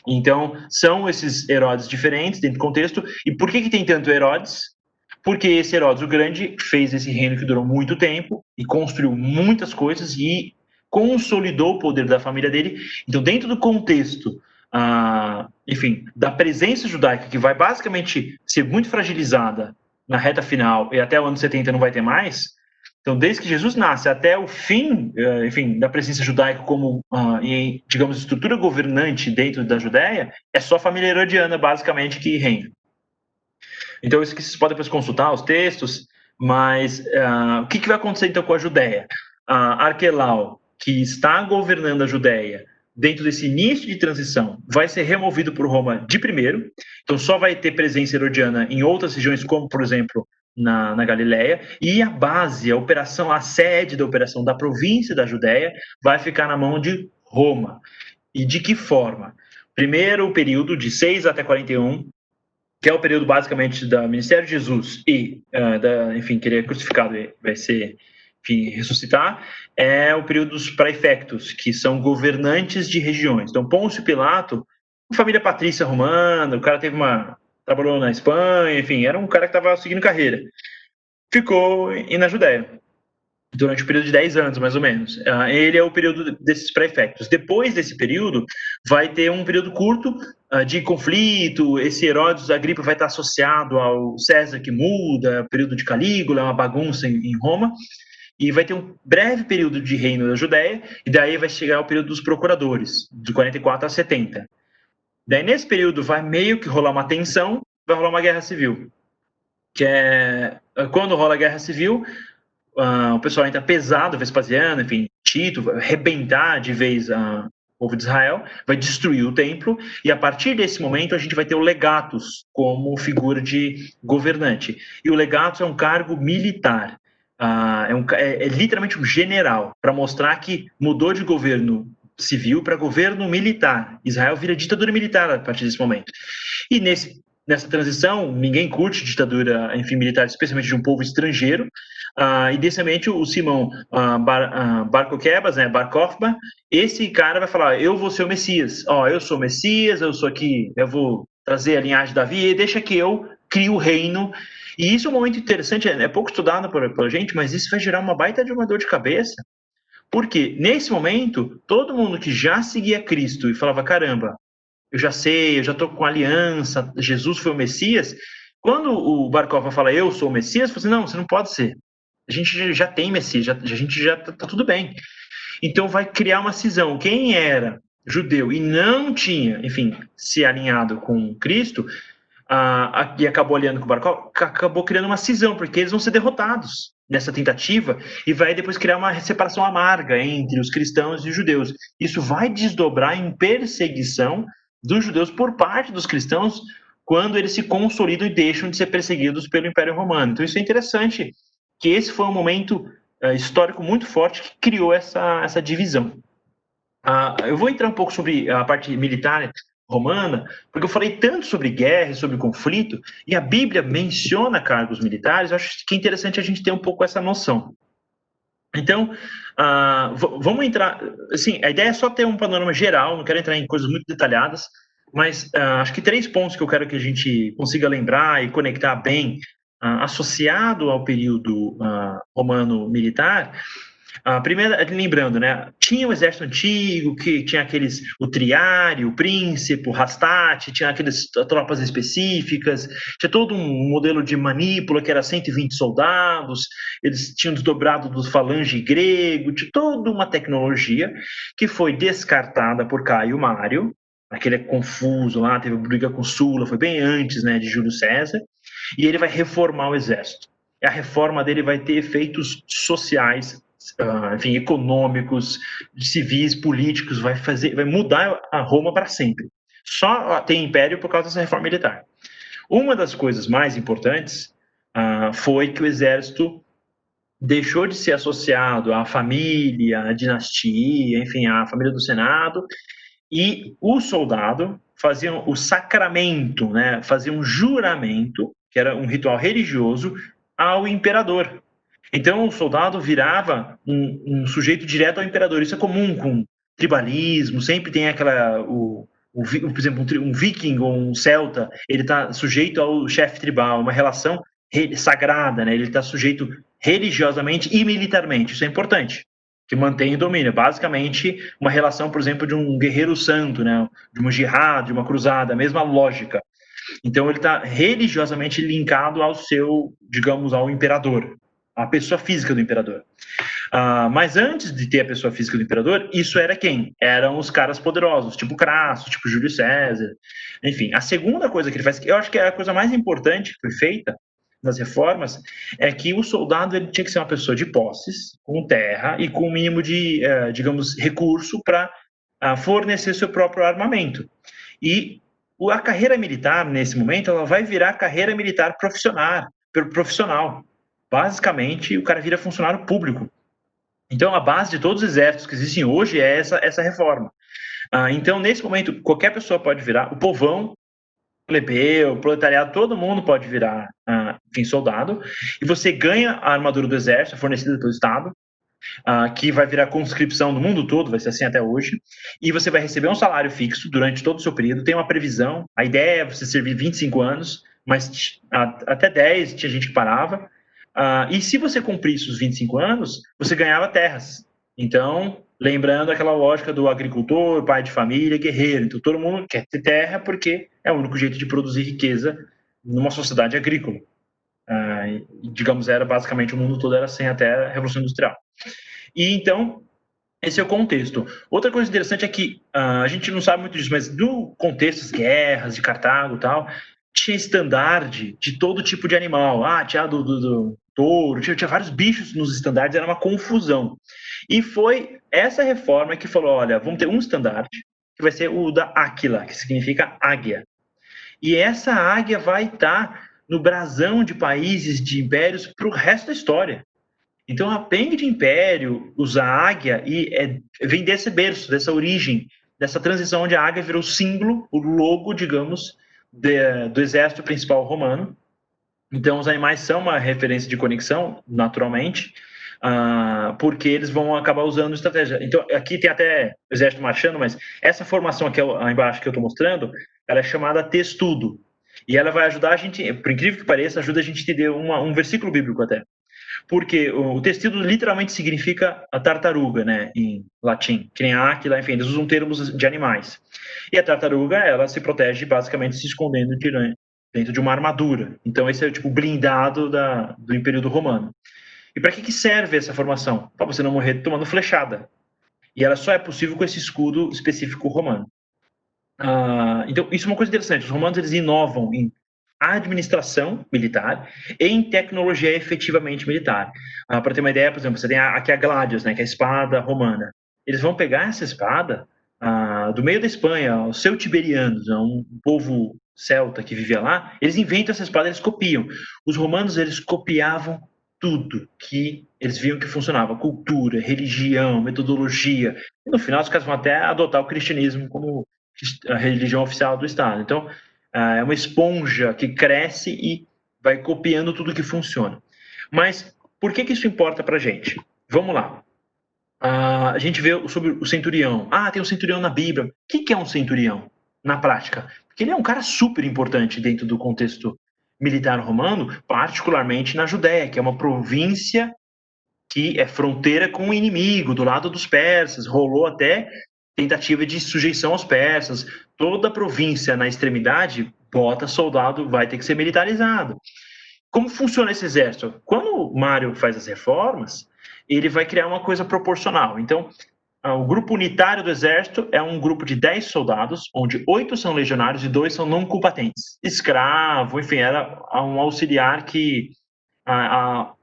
Então, são esses Herodes diferentes dentro do contexto. E por que tem tanto Herodes? porque esse Herodes o Grande fez esse reino que durou muito tempo e construiu muitas coisas e consolidou o poder da família dele. Então, dentro do contexto, enfim, da presença judaica, que vai basicamente ser muito fragilizada na reta final e até o ano 70 não vai ter mais. Então, desde que Jesus nasce até o fim, enfim, da presença judaica como, digamos, estrutura governante dentro da Judéia, é só a família herodiana, basicamente, que reina. Então, isso que vocês podem depois consultar, os textos, mas o que vai acontecer, então, com a Judéia? Arquelau, que está governando a Judéia dentro desse início de transição, vai ser removido por Roma de primeiro, então só vai ter presença herodiana em outras regiões, como, por exemplo, na Galileia, e a base, a operação, a sede da operação da província da Judéia vai ficar na mão de Roma. E de que forma? Primeiro período, de 6 até 41, que é o período basicamente do ministério de Jesus e, enfim, que ele é crucificado e vai ser, enfim, ressuscitar, é o período dos praefectos, que são governantes de regiões. Então, Pôncio Pilato, família patrícia romana, o cara trabalhou na Espanha, enfim, era um cara que estava seguindo carreira. Ficou na Judéia durante o período de 10 anos, mais ou menos. Ele é o período desses pré-efectos. Depois desse período, vai ter um período curto de conflito. Esse Herodes Agripa vai estar associado ao César que muda, período de Calígula, uma bagunça em Roma. E vai ter um breve período de reino da Judéia, e daí vai chegar o período dos procuradores, de 44 a 70. Daí, nesse período, vai meio que rolar uma tensão, vai rolar uma guerra civil. Que é quando rola a guerra civil, o pessoal entra pesado, Vespasiano, enfim, Tito, vai arrebentar de vez o povo de Israel, vai destruir o templo, e a partir desse momento a gente vai ter o legatus como figura de governante. E o legatus é um cargo militar, é literalmente um general, para mostrar que mudou de governo civil para governo militar. Israel vira ditadura militar a partir desse momento. E nessa transição, ninguém curte ditadura, enfim, militar, especialmente de um povo estrangeiro. E dessemente o Simão Bar Kokhba, né, Bar Kokhba, esse cara vai falar: eu vou ser o Messias. Eu sou o Messias, eu sou aqui, eu vou trazer a linhagem de Davi, deixa que eu crio o reino. E isso é um momento interessante, é pouco estudado pela gente, mas isso vai gerar uma baita de uma dor de cabeça, porque nesse momento, todo mundo que já seguia Cristo e falava: caramba, eu já sei, eu já estou com aliança, Jesus foi o Messias. Quando o Bar Kokhba fala: eu sou o Messias, você fala assim: não, você não pode ser. A gente já tem Messias, a gente já tá tudo bem. Então vai criar uma cisão. Quem era judeu e não tinha, enfim, se alinhado com Cristo, e acabou alinhando com o Bar Kokhba, acabou criando uma cisão, porque eles vão ser derrotados nessa tentativa e vai depois criar uma separação amarga entre os cristãos e os judeus. Isso vai desdobrar em perseguição dos judeus por parte dos cristãos quando eles se consolidam e deixam de ser perseguidos pelo Império Romano. Então isso é interessante, que esse foi um momento histórico muito forte que criou essa divisão. Eu vou entrar um pouco sobre a parte militar romana, porque eu falei tanto sobre guerra, sobre conflito, e a Bíblia menciona cargos militares. Eu acho que é interessante a gente ter um pouco essa noção. Então, vamos entrar... Assim, a ideia é só ter um panorama geral, não quero entrar em coisas muito detalhadas, mas acho que 3 pontos que eu quero que a gente consiga lembrar e conectar bem, associado ao período romano militar. Primeiro, lembrando, né, tinha o exército antigo, que tinha o triário, o príncipe, o rastate, tinha aquelas tropas específicas, tinha todo um modelo de manípula que era 120 soldados, eles tinham desdobrado do falange grego, tinha toda uma tecnologia que foi descartada por Caio Mário, aquele confuso lá, teve briga com Sula, foi bem antes, né, de Júlio César, e ele vai reformar o exército. A reforma dele vai ter efeitos sociais, enfim, econômicos, civis, políticos, vai mudar a Roma para sempre. Só tem império por causa dessa reforma militar. Uma das coisas mais importantes foi que o exército deixou de ser associado à família, à dinastia, enfim, à família do Senado, e o soldado fazia o sacramento, né, fazia um juramento, que era um ritual religioso, ao imperador. Então, o soldado virava um sujeito direto ao imperador. Isso é comum com tribalismo, sempre tem por exemplo, um viking ou um celta, ele está sujeito ao chefe tribal, uma relação sagrada, né? Ele está sujeito religiosamente e militarmente. Isso é importante, que mantém o domínio. Basicamente, uma relação, por exemplo, de um guerreiro santo, né? De uma jihad, de uma cruzada, a mesma lógica. Então, ele está religiosamente linkado ao seu, digamos, ao imperador, à pessoa física do imperador. Mas antes de ter a pessoa física do imperador, isso era quem? Eram os caras poderosos, tipo Crasso, tipo Júlio César. Enfim, a segunda coisa que ele faz, que eu acho que é a coisa mais importante que foi feita nas reformas, é que o soldado ele tinha que ser uma pessoa de posses, com terra e com o mínimo de, digamos, recurso para fornecer seu próprio armamento. E a carreira militar, nesse momento, ela vai virar carreira militar profissional. Basicamente, o cara vira funcionário público. Então, a base de todos os exércitos que existem hoje é essa reforma. Então, nesse momento, qualquer pessoa pode virar, o povão, plebeu, proletariado, todo mundo pode virar, enfim, soldado, e você ganha a armadura do exército, fornecida pelo Estado, que vai virar conscrição no mundo todo, vai ser assim até hoje, e você vai receber um salário fixo durante todo o seu período, tem uma previsão, a ideia é você servir 25 anos, mas até 10 tinha gente que parava, e se você cumprisse os 25 anos, você ganhava terras. Então, lembrando aquela lógica do agricultor, pai de família, guerreiro. Então, todo mundo quer ter terra porque é o único jeito de produzir riqueza numa sociedade agrícola. Digamos, era basicamente o mundo todo era assim até a Revolução Industrial. E então, esse é o contexto. Outra coisa interessante é que a gente não sabe muito disso, mas do contexto das guerras de Cartago e tal, tinha estandarte de todo tipo de animal. Tinha do touro, tinha vários bichos nos estandartes, era uma confusão. E foi essa reforma que falou, olha, vamos ter um estandarte, que vai ser o da Áquila, que significa águia. E essa águia vai estar no brasão de países, de impérios, para o resto da história. Então, a Peng de Império usa a águia e vem desse berço, dessa origem, dessa transição onde a águia virou símbolo, o logo, digamos, do exército principal romano. Então, os animais são uma referência de conexão, naturalmente, porque eles vão acabar usando estratégia. Então, aqui tem até o exército marchando, mas essa formação aqui embaixo que eu estou mostrando, ela é chamada testudo. E ela vai ajudar a gente, por incrível que pareça, ajuda a gente a entender um versículo bíblico até. Porque o tecido literalmente significa a tartaruga, né, em latim, que nem a áquila, enfim, eles usam termos de animais. E a tartaruga, ela se protege basicamente se escondendo dentro de uma armadura. Então esse é o tipo blindado do período romano. E para que serve essa formação? Para você não morrer tomando flechada. E ela só é possível com esse escudo específico romano. Então isso é uma coisa interessante. Os romanos eles inovam em administração militar e em tecnologia efetivamente militar. Para ter uma ideia, por exemplo, você tem aqui a Gladius, né, que é a espada romana. Eles vão pegar essa espada do meio da Espanha, os celtiberianos, um povo celta que vivia lá, eles inventam essa espada, eles copiam. Os romanos, eles copiavam tudo que eles viam que funcionava, cultura, religião, metodologia. E no final, os caras vão até adotar o cristianismo como a religião oficial do Estado. Então, é uma esponja que cresce e vai copiando tudo que funciona. Mas por que isso importa para a gente? Vamos lá. A gente vê sobre o centurião. Tem um centurião na Bíblia. O que é um centurião na prática? Porque ele é um cara super importante dentro do contexto militar romano, particularmente na Judéia, que é uma província que é fronteira com o inimigo, do lado dos persas. Rolou até tentativa de sujeição aos persas. Toda a província na extremidade bota soldado, vai ter que ser militarizado. Como funciona esse exército? Quando o Mário faz as reformas, ele vai criar uma coisa proporcional. Então, o grupo unitário do exército é um grupo de 10 soldados, onde 8 são legionários e 2 são não combatentes. Escravo, enfim, era um auxiliar que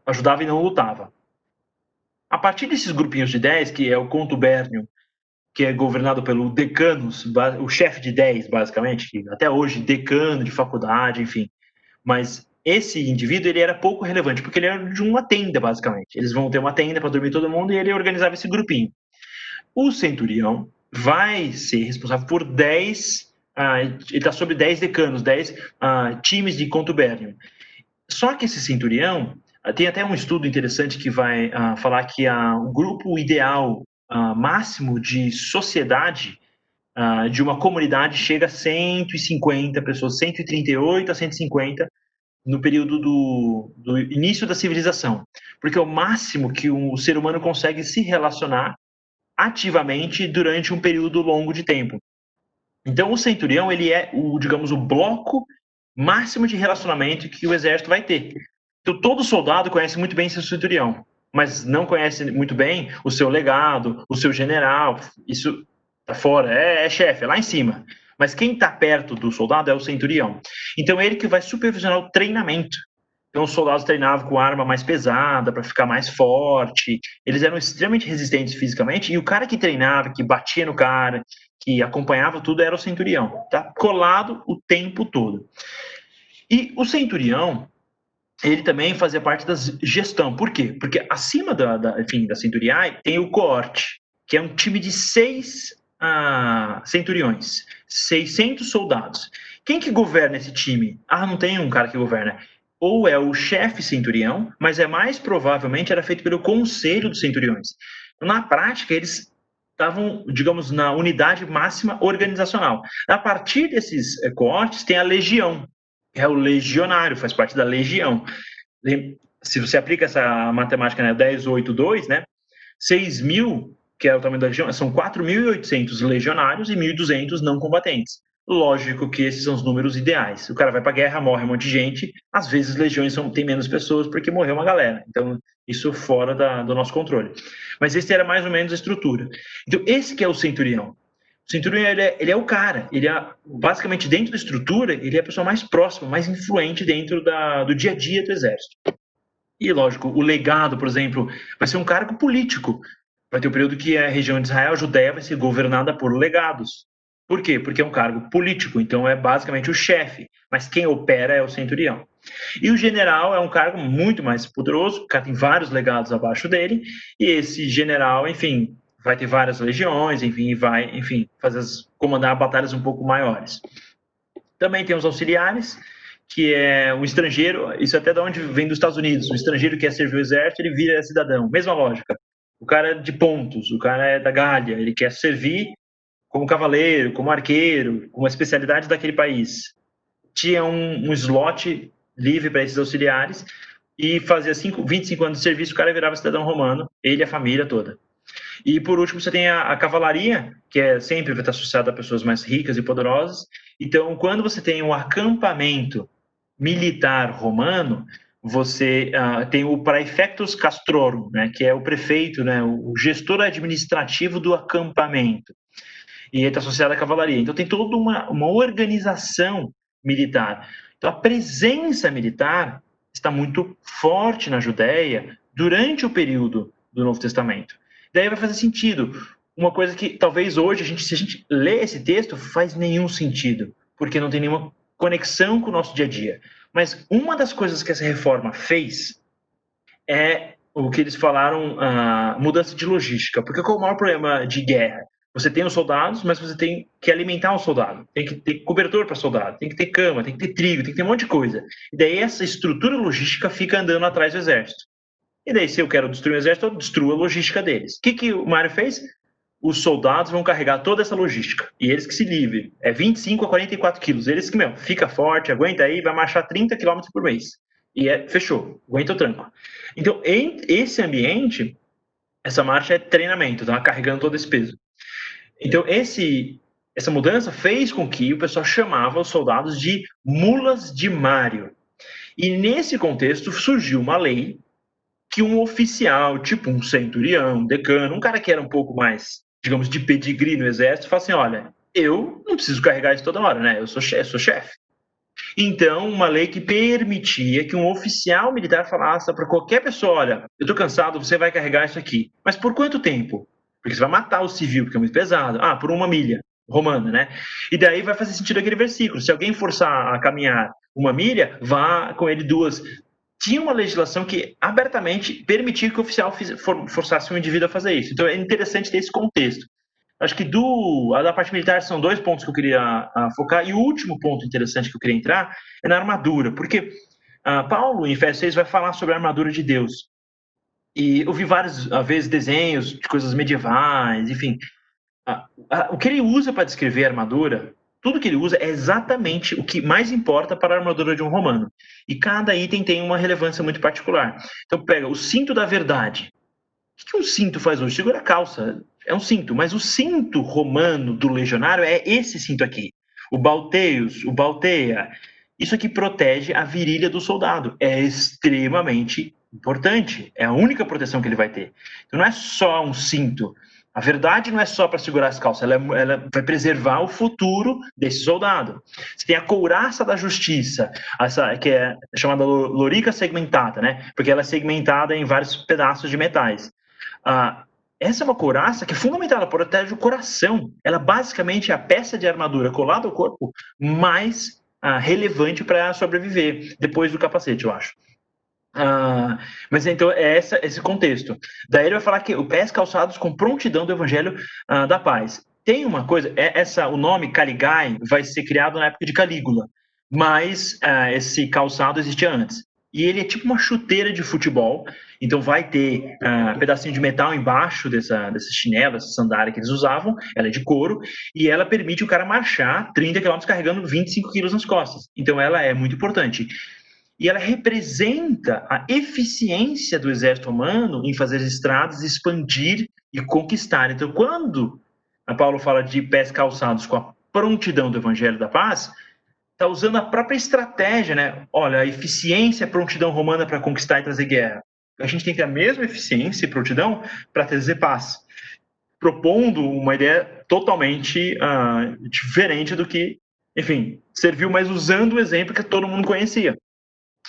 ajudava e não lutava. A partir desses grupinhos de 10, que é o contubérnio, que é governado pelo decanos, o chefe de 10, basicamente, que até hoje decano de faculdade, enfim. Mas esse indivíduo, ele era pouco relevante, porque ele era de uma tenda, basicamente. Eles vão ter uma tenda para dormir todo mundo e ele organizava esse grupinho. O centurião vai ser responsável por 10, ele está sobre 10 decanos, 10 times de contubérnio. Só que esse centurião, tem até um estudo interessante que vai falar que o grupo ideal máximo de sociedade de uma comunidade chega a 150 pessoas, 138 a 150 no período do início da civilização, porque é o máximo que o ser humano consegue se relacionar ativamente durante um período longo de tempo. Então, o centurião, ele é digamos, o bloco máximo de relacionamento que o exército vai ter. Então, todo soldado conhece muito bem seu centurião, mas não conhece muito bem o seu legado, o seu general. Isso tá fora, é chefe, é lá em cima. Mas quem está perto do soldado é o centurião. Então, é ele que vai supervisionar o treinamento. Então, os soldados treinavam com arma mais pesada para ficar mais forte. Eles eram extremamente resistentes fisicamente. E o cara que treinava, que batia no cara, que acompanhava tudo, era o centurião. Tá colado o tempo todo. E o centurião, ele também fazia parte da gestão. Por quê? Porque acima da centuriai tem o coorte, que é um time de 6 centuriões, 600 soldados. Quem que governa esse time? Não tem um cara que governa. Ou é o chefe centurião, mas mais provavelmente era feito pelo conselho dos centuriões. Na prática, eles estavam, digamos, na unidade máxima organizacional. A partir desses coortes, tem a legião, é o legionário, faz parte da legião. Se você aplica essa matemática, né, 10, 8, 2, né, 6.000, que é o tamanho da legião, são 4.800 legionários e 1.200 não combatentes. Lógico que esses são os números ideais. O cara vai para a guerra, morre um monte de gente, às vezes legiões tem menos pessoas porque morreu uma galera. Então, isso fora do nosso controle. Mas esse era mais ou menos a estrutura. Então, esse que é o centurião. O centurião, ele é o cara, ele é, basicamente, dentro da estrutura, ele é a pessoa mais próxima, mais influente dentro do dia a dia do exército. E, lógico, o legado, por exemplo, vai ser um cargo político. Vai ter um período que a região de Israel, a Judéia, vai ser governada por legados. Por quê? Porque é um cargo político, então é basicamente o chefe, mas quem opera é o centurião. E o general é um cargo muito mais poderoso, o cara tem vários legados abaixo dele, e esse general, enfim, vai ter várias legiões, enfim, vai, comandar batalhas um pouco maiores. Também tem os auxiliares, que é um estrangeiro, isso até de onde vem dos Estados Unidos, o estrangeiro que quer servir o exército, ele vira cidadão, mesma lógica. O cara é de Pontos, o cara é da Gália, ele quer servir como cavaleiro, como arqueiro, com uma especialidade daquele país. Tinha um slot livre para esses auxiliares e fazia 25 anos de serviço, o cara virava cidadão romano, ele e a família toda. E, por último, você tem a cavalaria, que sempre vai estar associada a pessoas mais ricas e poderosas. Então, quando você tem um acampamento militar romano, você tem o praefectus castrorum, né, que é o prefeito, né, o gestor administrativo do acampamento. E ele está associado à cavalaria. Então, tem toda uma organização militar. Então, a presença militar está muito forte na Judéia durante o período do Novo Testamento. Daí vai fazer sentido. Uma coisa que talvez hoje, se a gente lê esse texto, faz nenhum sentido, porque não tem nenhuma conexão com o nosso dia a dia. Mas uma das coisas que essa reforma fez é o que eles falaram, mudança de logística. Porque qual é o maior problema de guerra? Você tem os soldados, mas você tem que alimentar o soldado. Tem que ter cobertor para soldado, tem que ter cama, tem que ter trigo, tem que ter um monte de coisa. E daí essa estrutura logística fica andando atrás do exército. E daí, se eu quero destruir o exército, eu destruo a logística deles. O que o Mário fez? Os soldados vão carregar toda essa logística. E eles que se livrem. É 25 a 44 quilos. Eles que, fica forte, aguenta aí, vai marchar 30 quilômetros por mês. E fechou, aguenta o tranco. Então, em esse ambiente, essa marcha é treinamento, tá? Carregando todo esse peso. Então, essa mudança fez com que o pessoal chamava os soldados de mulas de Mário. E nesse contexto surgiu uma lei que um oficial, tipo um centurião, um decano, um cara que era um pouco mais, digamos, de pedigree no exército, fala assim, olha, eu não preciso carregar isso toda hora, né? Eu sou chefe. Então, uma lei que permitia que um oficial militar falasse para qualquer pessoa, olha, eu estou cansado, você vai carregar isso aqui. Mas por quanto tempo? Porque você vai matar o civil, porque é muito pesado. Por 1 milha romana, né? E daí vai fazer sentido aquele versículo. Se alguém forçar a caminhar 1 milha, vá com ele 2. Tinha uma legislação que abertamente permitia que o oficial forçasse um indivíduo a fazer isso. Então é interessante ter esse contexto. Acho que da parte militar são 2 pontos que eu queria focar, e o último ponto interessante que eu queria entrar é na armadura, porque Paulo, em Efésios 6, vai falar sobre a armadura de Deus. E eu vi várias vezes desenhos de coisas medievais, enfim. O que ele usa para descrever a armadura, tudo que ele usa é exatamente o que mais importa para a armadura de um romano. E cada item tem uma relevância muito particular. Então pega o cinto da verdade. O que um cinto faz hoje? Segura a calça. É um cinto, mas o cinto romano do legionário é esse cinto aqui. O balteius, o balteia. Isso aqui protege a virilha do soldado. É extremamente importante. É a única proteção que ele vai ter. Então não é só um cinto. A verdade não é só para segurar as calças, ela vai preservar o futuro desse soldado. Você tem a couraça da justiça, essa, que é chamada lorica segmentada, né? Porque ela é segmentada em vários pedaços de metais. Essa é uma couraça que é fundamental, ela protege o coração. Ela basicamente é a peça de armadura colada ao corpo mais relevante para sobreviver, depois do capacete, eu acho. Mas então é esse contexto. Daí ele vai falar que o pés calçados com prontidão do evangelho da paz. Tem uma coisa, o nome Caligae vai ser criado na época de Calígula, mas esse calçado existia antes. E ele é tipo uma chuteira de futebol, então vai ter pedacinho de metal embaixo dessa chinela, essa sandália que eles usavam, ela é de couro, e ela permite o cara marchar 30 km carregando 25 kg nas costas. Então ela é muito importante. E ela representa a eficiência do exército romano em fazer as estradas expandir e conquistar. Então, quando a Paulo fala de pés calçados com a prontidão do evangelho da paz, está usando a própria estratégia, né? Olha, a eficiência e a prontidão romana para conquistar e trazer guerra. A gente tem que ter a mesma eficiência e prontidão para trazer paz, propondo uma ideia totalmente diferente do que, enfim, serviu, mas usando o exemplo que todo mundo conhecia.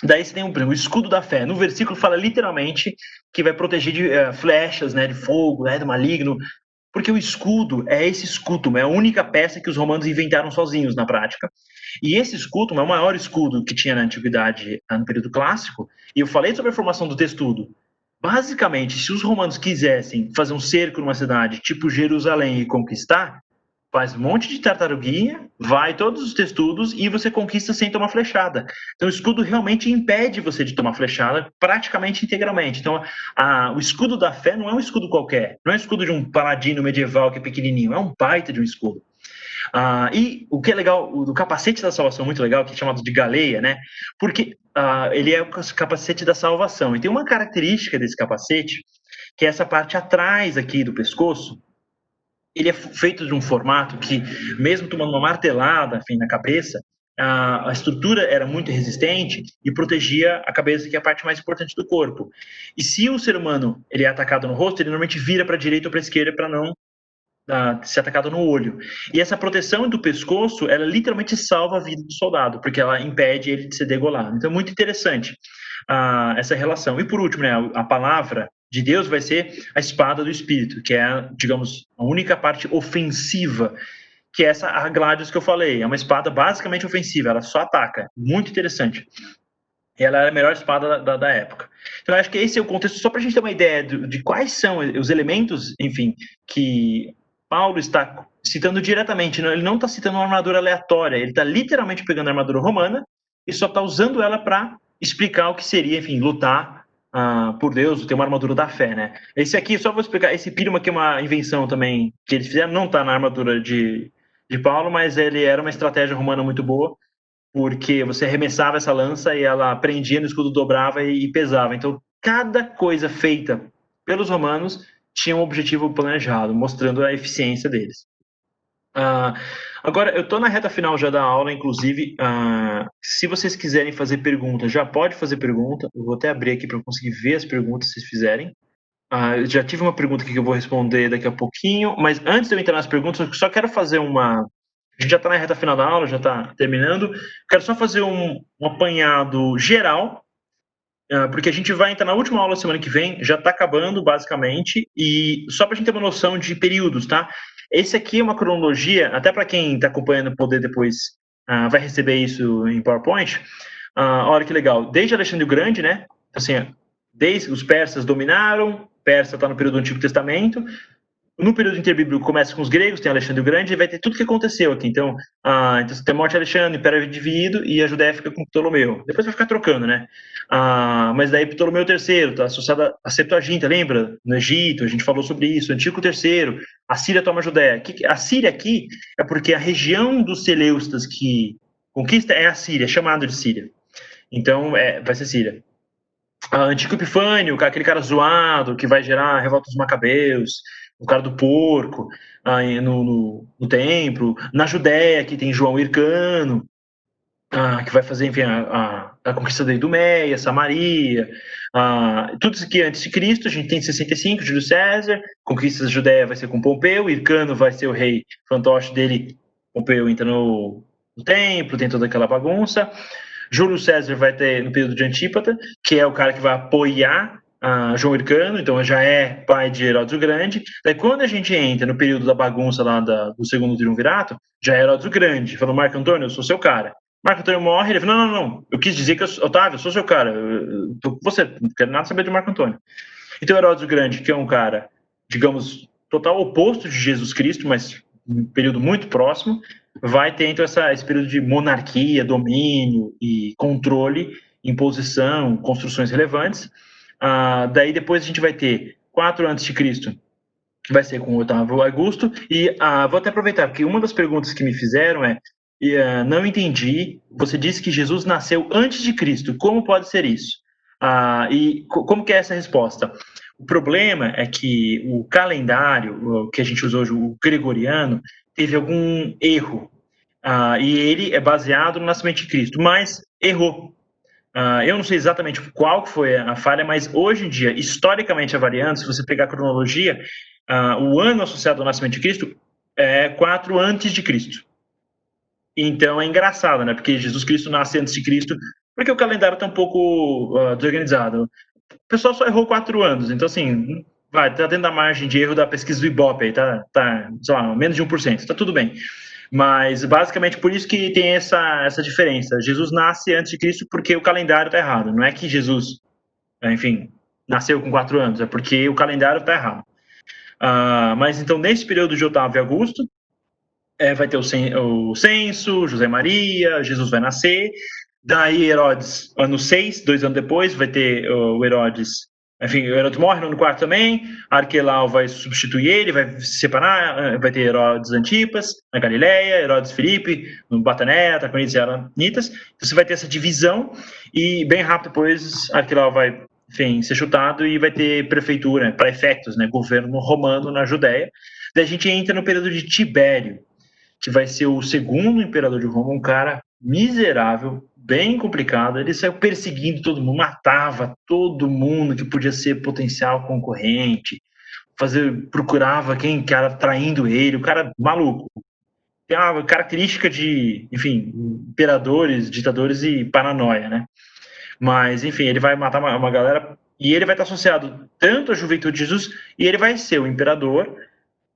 Daí você tem o escudo da fé. No versículo fala literalmente que vai proteger de flechas, né, de fogo, né, do maligno, porque o escudo é esse escudo, é a única peça que os romanos inventaram sozinhos na prática. E esse escudo é o maior escudo que tinha na antiguidade, no período clássico. E eu falei sobre a formação do textudo. Basicamente, se os romanos quisessem fazer um cerco numa cidade tipo Jerusalém e conquistar, faz um monte de tartaruguinha, vai todos os testudos e você conquista sem tomar flechada. Então o escudo realmente impede você de tomar flechada praticamente integralmente. Então o escudo da fé não é um escudo qualquer, não é um escudo de um paladino medieval que é pequenininho, é um baita de um escudo. E o que é legal, o capacete da salvação muito legal, que é chamado de galeia, né? Porque ele é o capacete da salvação. E tem uma característica desse capacete, que é essa parte atrás aqui do pescoço. Ele é feito de um formato que, mesmo tomando uma martelada, enfim, na cabeça, a estrutura era muito resistente e protegia a cabeça, que é a parte mais importante do corpo. E se o ser humano ele é atacado no rosto, ele normalmente vira para a direita ou para a esquerda para não ser atacado no olho. E essa proteção do pescoço, ela literalmente salva a vida do soldado, porque ela impede ele de ser degolado. Então, é muito interessante essa relação. E por último, né, a palavra de Deus vai ser a espada do Espírito, que é, digamos, a única parte ofensiva, que é essa a Gladius que eu falei. É uma espada basicamente ofensiva, ela só ataca. Muito interessante. Ela é a melhor espada da época. Então, eu acho que esse é o contexto, só para a gente ter uma ideia de quais são os elementos, enfim, que Paulo está citando diretamente. Ele não está citando uma armadura aleatória, ele está literalmente pegando a armadura romana e só está usando ela para explicar o que seria, enfim, lutar por Deus, ter uma armadura da fé, né? Esse aqui, só vou explicar, esse pirma aqui é uma invenção também que eles fizeram, não está na armadura de Paulo, mas ele era uma estratégia romana muito boa, porque você arremessava essa lança e ela prendia no escudo, dobrava e pesava. Então, cada coisa feita pelos romanos tinha um objetivo planejado, mostrando a eficiência deles. Agora, eu estou na reta final já da aula, inclusive, se vocês quiserem fazer perguntas, já pode fazer pergunta. Eu vou até abrir aqui para conseguir ver as perguntas que vocês fizerem. Eu já tive uma pergunta aqui que eu vou responder daqui a pouquinho, mas antes de eu entrar nas perguntas, eu só quero fazer uma... A gente já está na reta final da aula, já está terminando. Quero só fazer um apanhado geral, porque a gente vai entrar na última aula semana que vem, já está acabando, basicamente, e só para a gente ter uma noção de períodos, tá? Esse aqui é uma cronologia, até para quem está acompanhando poder depois vai receber isso em PowerPoint. Olha que legal, desde Alexandre o Grande, né? Assim, desde os persas dominaram, Pérsia está no período do Antigo Testamento, no período interbíblico começa com os gregos, tem Alexandre o Grande, e vai ter tudo que aconteceu aqui. Então você tem a morte de Alexandre, o Império é dividido, e a Judéia fica com Ptolomeu. Depois vai ficar trocando, né? Mas daí Ptolomeu III está associado à Septuaginta, lembra? No Egito, a gente falou sobre isso. Antíoco III, a Síria toma a Judéia. A Síria aqui é porque a região dos Seleucidas que conquista é a Síria, chamada de Síria. Então, vai ser Síria. Antíoco Epifânio, aquele cara zoado, que vai gerar a revolta dos Macabeus, o cara do porco, no templo. Na Judéia, que tem João Hircano, que vai fazer, enfim, a conquista da Idumeia, Samaria, tudo isso aqui antes de Cristo. A gente tem 65, Júlio César, conquista da Judéia vai ser com Pompeu, Hircano vai ser o rei fantoche dele, Pompeu entra no templo, tem toda aquela bagunça. Júlio César vai ter no período de Antípata, que é o cara que vai apoiar João Hircano, então já é pai de Herodes o Grande. Daí quando a gente entra no período da bagunça lá do segundo triunvirato, já é Herodes o Grande, falou: Marco Antônio, eu sou seu cara. Marco Antônio morre, ele falou: não, eu quis dizer que Otávio, eu sou seu cara, eu tô com você, não quero nada saber de Marco Antônio. Então Herodes o Grande, que é um cara, digamos, total oposto de Jesus Cristo, mas um período muito próximo, vai ter então esse período de monarquia, domínio e controle, imposição, construções relevantes. Daí depois a gente vai ter 4 a.C., que vai ser com o Otávio Augusto, e vou até aproveitar, porque uma das perguntas que me fizeram não entendi, você disse que Jesus nasceu antes de Cristo, como pode ser isso? E como que é essa resposta? O problema é que o calendário que a gente usa hoje, o gregoriano, teve algum erro, e ele é baseado no nascimento de Cristo, mas errou. Eu não sei exatamente qual foi a falha, mas hoje em dia, historicamente avaliando, se você pegar a cronologia, o ano associado ao nascimento de Cristo é 4 antes de Cristo. Então é engraçado, né? Porque Jesus Cristo nasce antes de Cristo, porque o calendário está um pouco desorganizado. O pessoal só errou 4 anos, então assim, tá dentro da margem de erro da pesquisa do Ibope, aí tá sei lá, menos de 1%, tá tudo bem. Mas basicamente por isso que tem essa diferença. Jesus nasce antes de Cristo porque o calendário está errado. Não é que Jesus, enfim, nasceu com 4 anos, é porque o calendário está errado. Mas então, nesse período de Otávio e Augusto, vai ter o censo, José Maria, Jesus vai nascer. Daí Herodes, ano 6, 2 anos depois, vai ter o Herodes. Enfim, o Herodes morre no ano 4 também, Arquelau vai substituir ele, vai se separar, vai ter Herodes Antipas na Galileia, Herodes Filipe no Batané, Traconites e Aranitas. Então você vai ter essa divisão e bem rápido depois Arquelau vai, enfim, ser chutado e vai ter prefeitura, prefeitos, né, governo romano na Judéia. Daí a gente entra no período de Tibério, que vai ser o segundo imperador de Roma, um cara miserável, bem complicado. Ele saiu perseguindo todo mundo, matava todo mundo que podia ser potencial concorrente, procurava quem era traindo ele, o cara maluco. Tem uma característica de, enfim, imperadores, ditadores e paranoia, né? Mas, enfim, ele vai matar uma galera e ele vai estar associado tanto à juventude de Jesus e ele vai ser o imperador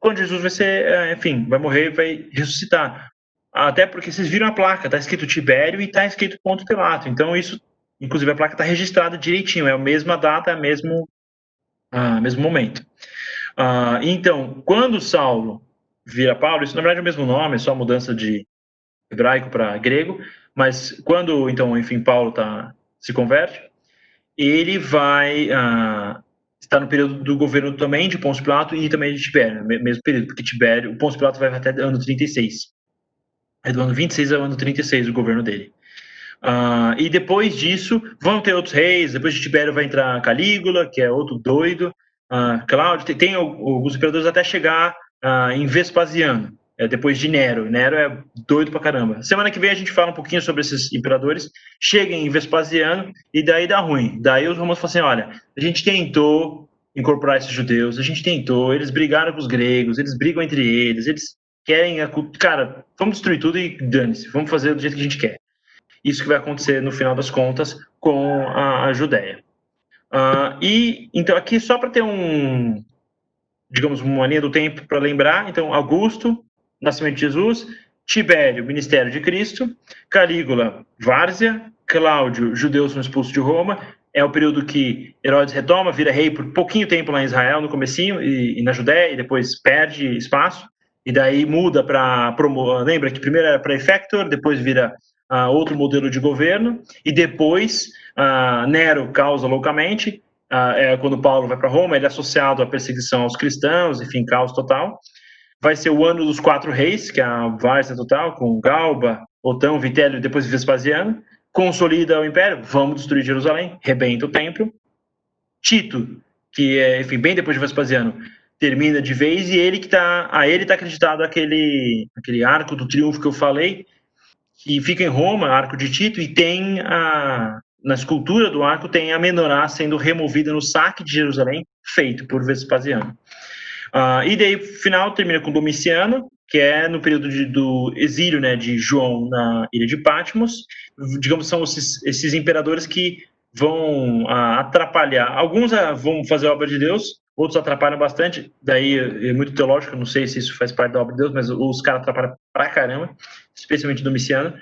quando Jesus vai ser, enfim, vai morrer e vai ressuscitar. Até porque vocês viram a placa, está escrito Tibério e está escrito Ponto Pilato. Então isso, inclusive a placa está registrada direitinho, é a mesma data, é o mesmo momento. Então, quando Saulo vira Paulo, isso na verdade é o mesmo nome, é só mudança de hebraico para grego, mas quando, então, enfim, Paulo se converte, ele vai está no período do governo também de Pôncio Pilato e também de Tibério, mesmo período, porque o Pôncio Pilato vai até ano 36. É do ano 26 ao ano 36 o governo dele. E depois disso, vão ter outros reis, depois de Tibério vai entrar Calígula, que é outro doido, Cláudio, tem alguns imperadores até chegar em Vespasiano, depois de Nero. Nero é doido pra caramba. Semana que vem a gente fala um pouquinho sobre esses imperadores. Cheguem em Vespasiano e daí dá ruim. Daí os romanos falam assim, olha, a gente tentou incorporar esses judeus, a gente tentou, eles brigaram com os gregos, eles brigam entre eles querem, cara, vamos destruir tudo e dane-se, vamos fazer do jeito que a gente quer. Isso que vai acontecer no final das contas com a Judéia. E então aqui só para ter digamos, uma linha do tempo para lembrar, então Augusto, nascimento de Jesus, Tibério, ministério de Cristo, Calígula, várzea, Cláudio, judeus são expulsos de Roma, é o período que Herodes retoma, vira rei por pouquinho tempo lá em Israel, no comecinho, e na Judéia, e depois perde espaço, e daí muda para... Lembra que primeiro era prefector, depois vira outro modelo de governo, e depois Nero causa loucamente, quando Paulo vai para Roma, ele é associado à perseguição aos cristãos, enfim, caos total. Vai ser o ano dos 4 reis, que é a várzea total, com Galba, Otão, Vitélio e depois Vespasiano. Consolida o império, vamos destruir Jerusalém, rebenta o templo. Tito, que é, enfim, bem depois de Vespasiano, termina de vez, e ele que a ele está acreditado aquele arco do triunfo que eu falei, que fica em Roma, arco de Tito, e tem na escultura do arco tem a menorá sendo removida no saque de Jerusalém, feito por Vespasiano. E daí, final, termina com Domiciano, que é no período do exílio, né, de João na ilha de Patmos. Digamos, são esses imperadores que vão atrapalhar. Alguns vão fazer a obra de Deus, outros atrapalham bastante. Daí é muito teológico, não sei se isso faz parte da obra de Deus, mas os caras atrapalham pra caramba, especialmente Domiciano.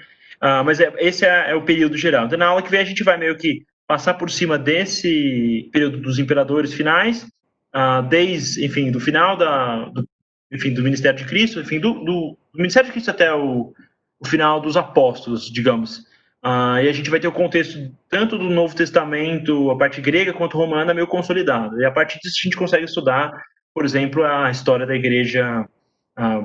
Mas esse é o período geral. Então, na aula que vem, a gente vai meio que passar por cima desse período dos imperadores finais, desde, enfim, do final do Ministério de Cristo, enfim, do Ministério de Cristo até o final dos apóstolos, digamos. E a gente vai ter o contexto tanto do Novo Testamento, a parte grega, quanto romana, meio consolidado. E a partir disso a gente consegue estudar, por exemplo, a história da igreja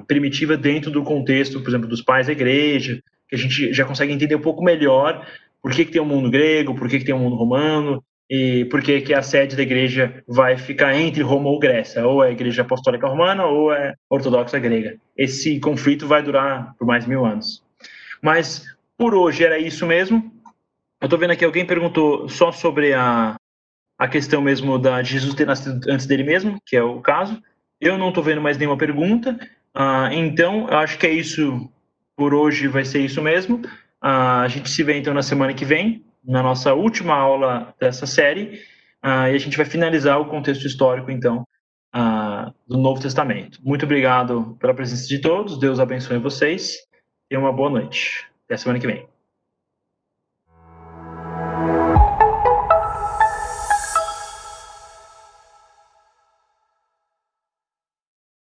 primitiva dentro do contexto, por exemplo, dos pais da igreja, que a gente já consegue entender um pouco melhor por que tem um mundo grego, por que tem um mundo romano, e por que a sede da igreja vai ficar entre Roma ou Grécia, ou é a igreja apostólica romana ou é ortodoxa grega. Esse conflito vai durar por mais 1000 anos. Mas por hoje era isso mesmo. Eu estou vendo aqui, alguém perguntou só sobre a questão mesmo de Jesus ter nascido antes dele mesmo, que é o caso. Eu não estou vendo mais nenhuma pergunta, então eu acho que é isso por hoje, vai ser isso mesmo. A gente se vê então na semana que vem, na nossa última aula dessa série, e a gente vai finalizar o contexto histórico, então, do Novo Testamento. Muito obrigado pela presença de todos, Deus abençoe vocês e uma boa noite. Até a semana que vem.